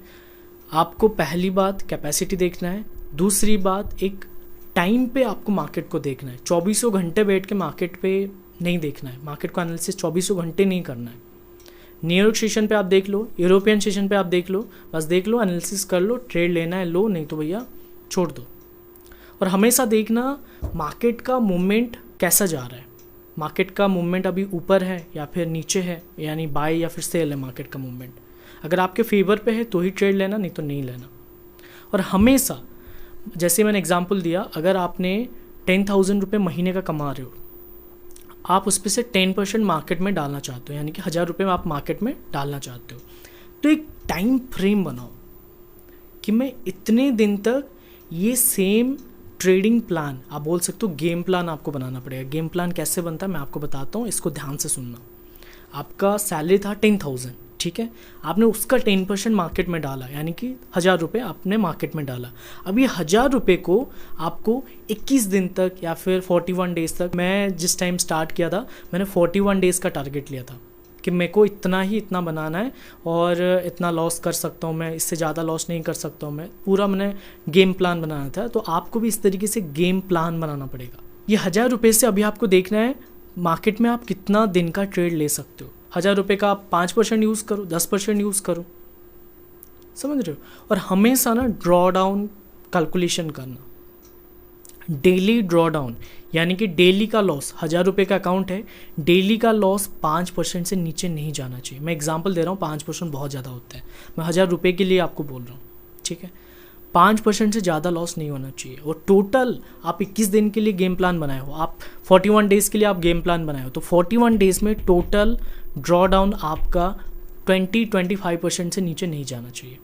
आपको पहली बात कैपेसिटी देखना है। दूसरी बात, एक टाइम पे आपको मार्केट को देखना है। 24 घंटे बैठ के मार्केट पे नहीं देखना है। मार्केट को एनालिसिस 24 घंटे नहीं करना है। न्यूयॉर्क सेशन पे आप देख लो, यूरोपियन सेशन पे आप देख लो, बस देख लो, एनालिसिस कर लो, ट्रेड लेना है लो, नहीं तो भैया छोड़ दो। और हमेशा देखना मार्केट का मूवमेंट कैसा जा रहा है। मार्केट का मूवमेंट अभी ऊपर है या फिर नीचे है, यानी बाय या फिर सेल है मार्केट का मूवमेंट। अगर आपके फेवर पे है तो ही ट्रेड लेना, नहीं तो नहीं लेना। और हमेशा, जैसे मैंने एग्जांपल दिया, अगर आपने 10,000 रुपये महीने का कमा रहे हो, आप उस पर से 10% मार्केट में डालना चाहते हो, यानी कि 1,000 रुपये में आप मार्केट में डालना चाहते हो, तो एक टाइम फ्रेम बनाओ कि मैं इतने दिन तक ये सेम ट्रेडिंग प्लान, आप बोल सकते हो गेम प्लान आपको बनाना पड़ेगा। गेम प्लान कैसे बनता है मैं आपको बताता हूँ, इसको ध्यान से सुनना। आपका सैलरी था 10,000, ठीक है। आपने उसका 10% मार्केट में डाला, यानी कि 1,000 रुपये आपने मार्केट में डाला। अब ये 1,000 रुपये को आपको 21 दिन तक या फिर 41 डेज तक, मैं जिस टाइम स्टार्ट किया था मैंने 41 डेज़ का टारगेट लिया था कि मेरे को इतना बनाना है और इतना लॉस कर सकता हूँ मैं, इससे ज़्यादा लॉस नहीं कर सकता हूँ मैं। पूरा मैंने गेम प्लान बनाया था। तो आपको भी इस तरीके से गेम प्लान बनाना पड़ेगा। ये 1,000 रुपये से अभी आपको देखना है मार्केट में आप कितना दिन का ट्रेड ले सकते हो। 1,000 रुपये का आप 5% यूज़ करो, 10% यूज़ करो, समझ रहे हो। और हमेशा ना ड्रॉ डाउन कैलकुलेशन करना, डेली ड्रॉ डाउन, यानी कि डेली का लॉस, 1,000 रुपये का अकाउंट है, डेली का लॉस 5% से नीचे नहीं जाना चाहिए। मैं एग्जांपल दे रहा हूँ, 5% बहुत ज़्यादा होता है, मैं 1,000 रुपये के लिए आपको बोल रहा हूँ, ठीक है। 5% से ज़्यादा लॉस नहीं होना चाहिए। और टोटल आप 21 दिन के लिए गेम प्लान बनाए हो, आप 41 डेज़ के लिए आप गेम प्लान बनाए हो, तो 41 डेज़ में टोटल ड्रॉ डाउन आपका 20-25% से नीचे नहीं जाना चाहिए।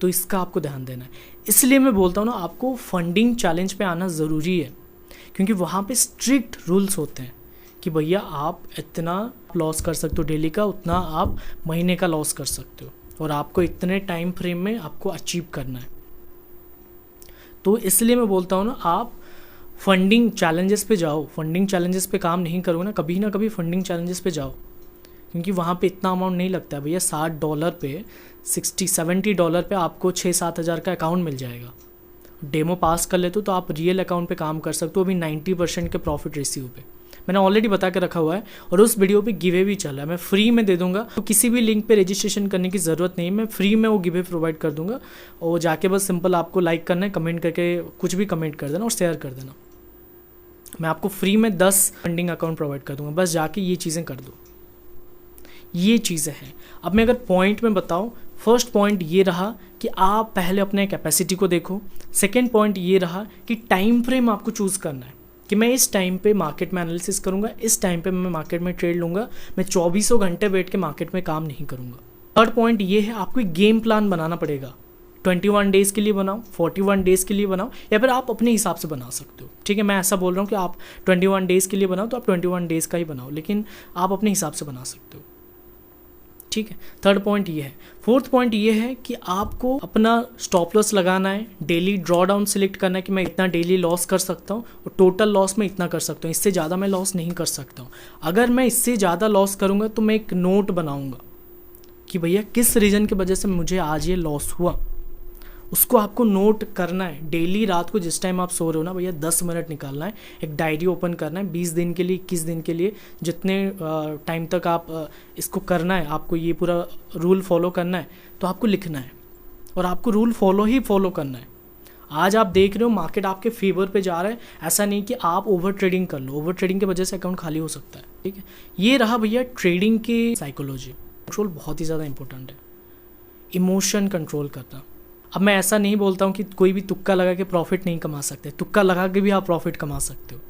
तो इसका आपको ध्यान देना है। इसलिए मैं बोलता हूँ ना, आपको फंडिंग चैलेंज पे आना ज़रूरी है, क्योंकि वहाँ पे स्ट्रिक्ट रूल्स होते हैं कि भैया आप इतना लॉस कर सकते हो डेली का, उतना आप महीने का लॉस कर सकते हो, और आपको इतने टाइम फ्रेम में आपको अचीव करना है। तो इसलिए मैं बोलता हूँ ना, आप फंडिंग चैलेंजेस पे जाओ। फंडिंग चैलेंजेस पे काम नहीं करोगे ना कभी फंडिंग चैलेंजेस पे जाओ, क्योंकि वहाँ पे इतना अमाउंट नहीं लगता है भैया। $60 पे, $60-70 पे आपको 6-7 हज़ार का अकाउंट मिल जाएगा। डेमो पास कर लेते हो तो आप रियल अकाउंट पे काम कर सकते हो, अभी 90% के प्रॉफिट रेशियो पे। मैंने ऑलरेडी बता के रखा हुआ है, और उस वीडियो पे गिवे भी चल रहा है, मैं फ्री में दे दूंगा। तो किसी भी लिंक पे रजिस्ट्रेशन करने की ज़रूरत नहीं है, मैं फ्री में वो गिवे प्रोवाइड कर दूंगा। और जाके बस सिंपल आपको लाइक करना है, कमेंट करके कुछ भी कमेंट कर देना और शेयर कर देना। मैं आपको फ्री में 10 फंडिंग अकाउंट प्रोवाइड कर दूंगा, बस जाके ये चीज़ें कर दो। ये चीज़ें हैं। अब मैं अगर पॉइंट में बताऊं, फर्स्ट पॉइंट ये रहा कि आप पहले अपने कैपेसिटी को देखो। सेकंड पॉइंट ये रहा कि टाइम फ्रेम आपको चूज़ करना है कि मैं इस टाइम पे मार्केट में एनालिसिस करूंगा, इस टाइम पे मैं मार्केट में ट्रेड लूँगा, मैं 24 घंटे बैठ के मार्केट में काम नहीं करूँगा। थर्ड पॉइंट ये है, आपको एक गेम प्लान बनाना पड़ेगा 21 डेज़ के लिए बनाओ, 41 डेज़ के लिए बनाओ, या फिर आप अपने हिसाब से बना सकते हो। ठीक है, मैं ऐसा बोल रहा हूँ कि आप 21 डेज़ के लिए बनाओ तो आप 21 डेज़ का ही बनाओ, लेकिन आप अपने हिसाब से बना सकते हो। ठीक है, थर्ड पॉइंट ये है। फोर्थ पॉइंट ये है कि आपको अपना स्टॉप लॉस लगाना है, डेली ड्रॉ डाउन सिलेक्ट करना है कि मैं इतना डेली लॉस कर सकता हूँ और टोटल लॉस में इतना कर सकता हूँ, इससे ज़्यादा मैं लॉस नहीं कर सकता हूँ। अगर मैं इससे ज़्यादा लॉस करूँगा तो मैं एक नोट बनाऊँगा कि भैया किस रीज़न की वजह से मुझे आज ये लॉस हुआ, उसको आपको नोट करना है। डेली रात को जिस टाइम आप सो रहे हो ना भैया, 10 मिनट निकालना है, एक डायरी ओपन करना है, 20 दिन के लिए, 21 दिन के लिए, जितने टाइम तक आप इसको करना है, आपको ये पूरा रूल फॉलो करना है, तो आपको लिखना है और आपको रूल फॉलो करना है। आज आप देख रहे हो मार्केट आपके फेवर पे जा रहा है, ऐसा नहीं कि आप ओवर ट्रेडिंग कर लो, ओवर ट्रेडिंग की वजह से अकाउंट खाली हो सकता है। ठीक है, ये रहा भैया ट्रेडिंग की साइकोलॉजी। कंट्रोल बहुत ही ज़्यादा इंपॉर्टेंट है, इमोशन कंट्रोल करना। अब मैं ऐसा नहीं बोलता हूँ कि कोई भी तुक्का लगा के प्रॉफिट नहीं कमा सकते, तुक्का लगा के भी आप प्रॉफिट कमा सकते हो,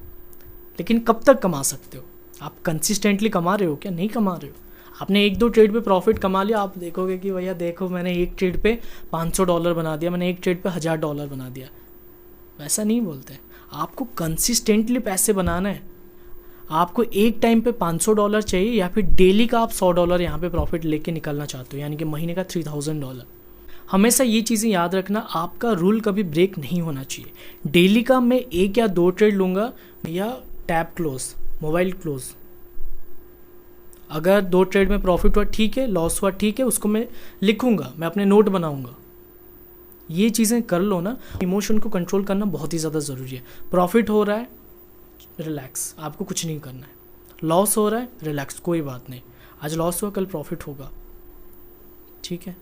लेकिन कब तक कमा सकते हो? आप कंसिस्टेंटली कमा रहे हो क्या? नहीं कमा रहे हो। आपने 1-2 ट्रेड पे प्रॉफिट कमा लिया, आप देखोगे कि भैया देखो मैंने एक ट्रेड पे $500 बना दिया, मैंने एक ट्रेड पे $1000 बना दिया। वैसा नहीं बोलते, आपको कंसिस्टेंटली पैसे बनाना है। आपको एक टाइम पे $500 चाहिए या फिर डेली का आप $100 यहाँ पे प्रॉफिट लेके निकलना चाहते हो, यानी कि महीने का $3000। हमेशा ये चीज़ें याद रखना, आपका रूल कभी ब्रेक नहीं होना चाहिए। डेली का मैं 1 या 2 ट्रेड लूँगा या टैब क्लोज, मोबाइल क्लोज। अगर 2 ट्रेड में प्रॉफिट हुआ ठीक है, लॉस हुआ ठीक है, उसको मैं लिखूँगा, मैं अपने नोट बनाऊँगा। ये चीज़ें कर लो ना। इमोशन को कंट्रोल करना बहुत ही ज़्यादा ज़रूरी है। प्रॉफिट हो रहा है, रिलैक्स, आपको कुछ नहीं करना है। लॉस हो रहा है, रिलैक्स, कोई बात नहीं, आज लॉस हुआ कल प्रॉफिट होगा। ठीक है,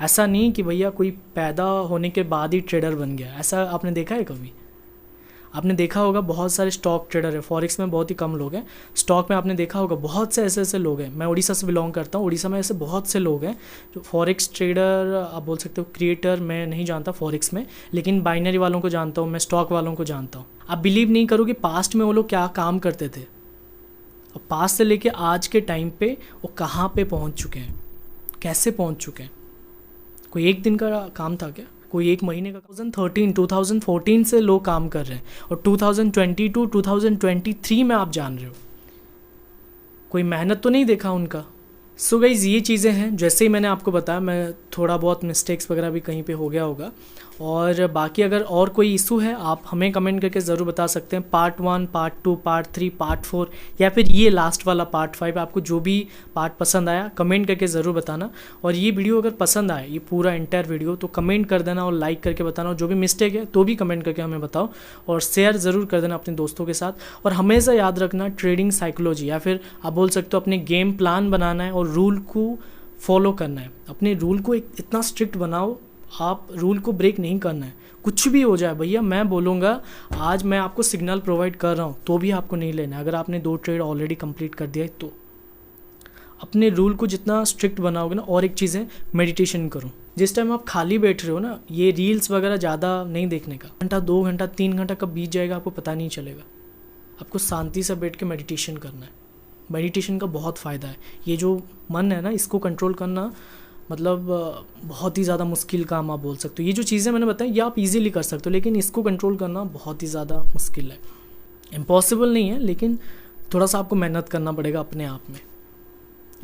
ऐसा नहीं कि भैया कोई पैदा होने के बाद ही ट्रेडर बन गया, ऐसा आपने देखा है कभी? आपने देखा होगा बहुत सारे स्टॉक ट्रेडर है, फॉरेक्स में बहुत ही कम लोग हैं, स्टॉक में आपने देखा होगा बहुत से ऐसे लोग हैं। मैं उड़ीसा से बिलोंग करता हूँ, उड़ीसा में ऐसे बहुत से लोग हैं जो फॉरेक्स ट्रेडर, आप बोल सकते हो क्रिएटर। मैं नहीं जानता फॉरेक्स में, लेकिन बाइनरी वालों को जानता हूँ, मैं स्टॉक वालों को जानता हूँ। आप बिलीव नहीं करोगे पास्ट में वो लोग क्या काम करते थे, और पास्ट से लेके आज के टाइम पे वो कहाँ पे पहुँच चुके हैं, कैसे पहुँच चुके हैं। कोई एक दिन का काम था क्या? कोई एक महीने का? 2014 से लोग काम कर रहे हैं और 2022 2023 में आप जान रहे हो। कोई मेहनत तो नहीं देखा उनका। सो गाइस, ये चीज़ें हैं, जैसे ही मैंने आपको बताया, मैं थोड़ा बहुत मिस्टेक्स वगैरह भी कहीं पे हो गया होगा। और बाकी अगर और कोई इशू है आप हमें कमेंट करके ज़रूर बता सकते हैं। पार्ट 1, पार्ट 2, पार्ट 3, पार्ट 4 या फिर ये लास्ट वाला पार्ट 5, आपको जो भी पार्ट पसंद आया कमेंट करके ज़रूर बताना। और ये वीडियो अगर पसंद आए, ये पूरा एंटायर वीडियो, तो कमेंट कर देना और लाइक करके बताना। और जो भी मिस्टेक है तो भी कमेंट करके हमें बताओ और शेयर ज़रूर कर देना अपने दोस्तों के साथ। और हमेशा याद रखना, ट्रेडिंग साइकोलॉजी या फिर आप बोल सकते हो अपने गेम प्लान बनाना है और रूल को फॉलो करना है। अपने रूल को इतना स्ट्रिक्ट बनाओ, आप रूल को ब्रेक नहीं करना है। कुछ भी हो जाए भैया, मैं बोलूँगा आज मैं आपको सिग्नल प्रोवाइड कर रहा हूँ तो भी आपको नहीं लेना है। अगर आपने 2 ट्रेड ऑलरेडी कंप्लीट कर दिया है तो अपने रूल को जितना स्ट्रिक्ट बनाओगे ना। और एक चीज़ है, मेडिटेशन करो। जिस टाइम आप खाली बैठ रहे हो ना, ये रील्स वगैरह ज़्यादा नहीं देखने का। घंटा, 2 घंटा, 3 घंटा कब बीत जाएगा आपको पता नहीं चलेगा। आपको शांति से बैठ के मेडिटेशन करना है। मेडिटेशन का बहुत फ़ायदा है। ये जो मन है ना, इसको कंट्रोल करना मतलब बहुत ही ज़्यादा मुश्किल काम आप बोल सकते हो। ये जो चीज़ें मैंने बताई ये आप इजीली कर सकते हो, लेकिन इसको कंट्रोल करना बहुत ही ज़्यादा मुश्किल है। इम्पॉसिबल नहीं है, लेकिन थोड़ा सा आपको मेहनत करना पड़ेगा अपने आप में।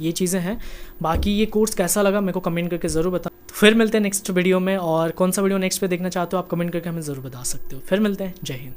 ये चीज़ें हैं। बाकी ये कोर्स कैसा लगा मेरे को कमेंट करके ज़रूर बता। तो फिर मिलते हैं नेक्स्ट वीडियो में, और कौन सा वीडियो नेक्स्ट पे देखना चाहते हो आप कमेंट करके हमें ज़रूर बता सकते हो। फिर मिलते हैं। जय हिंद।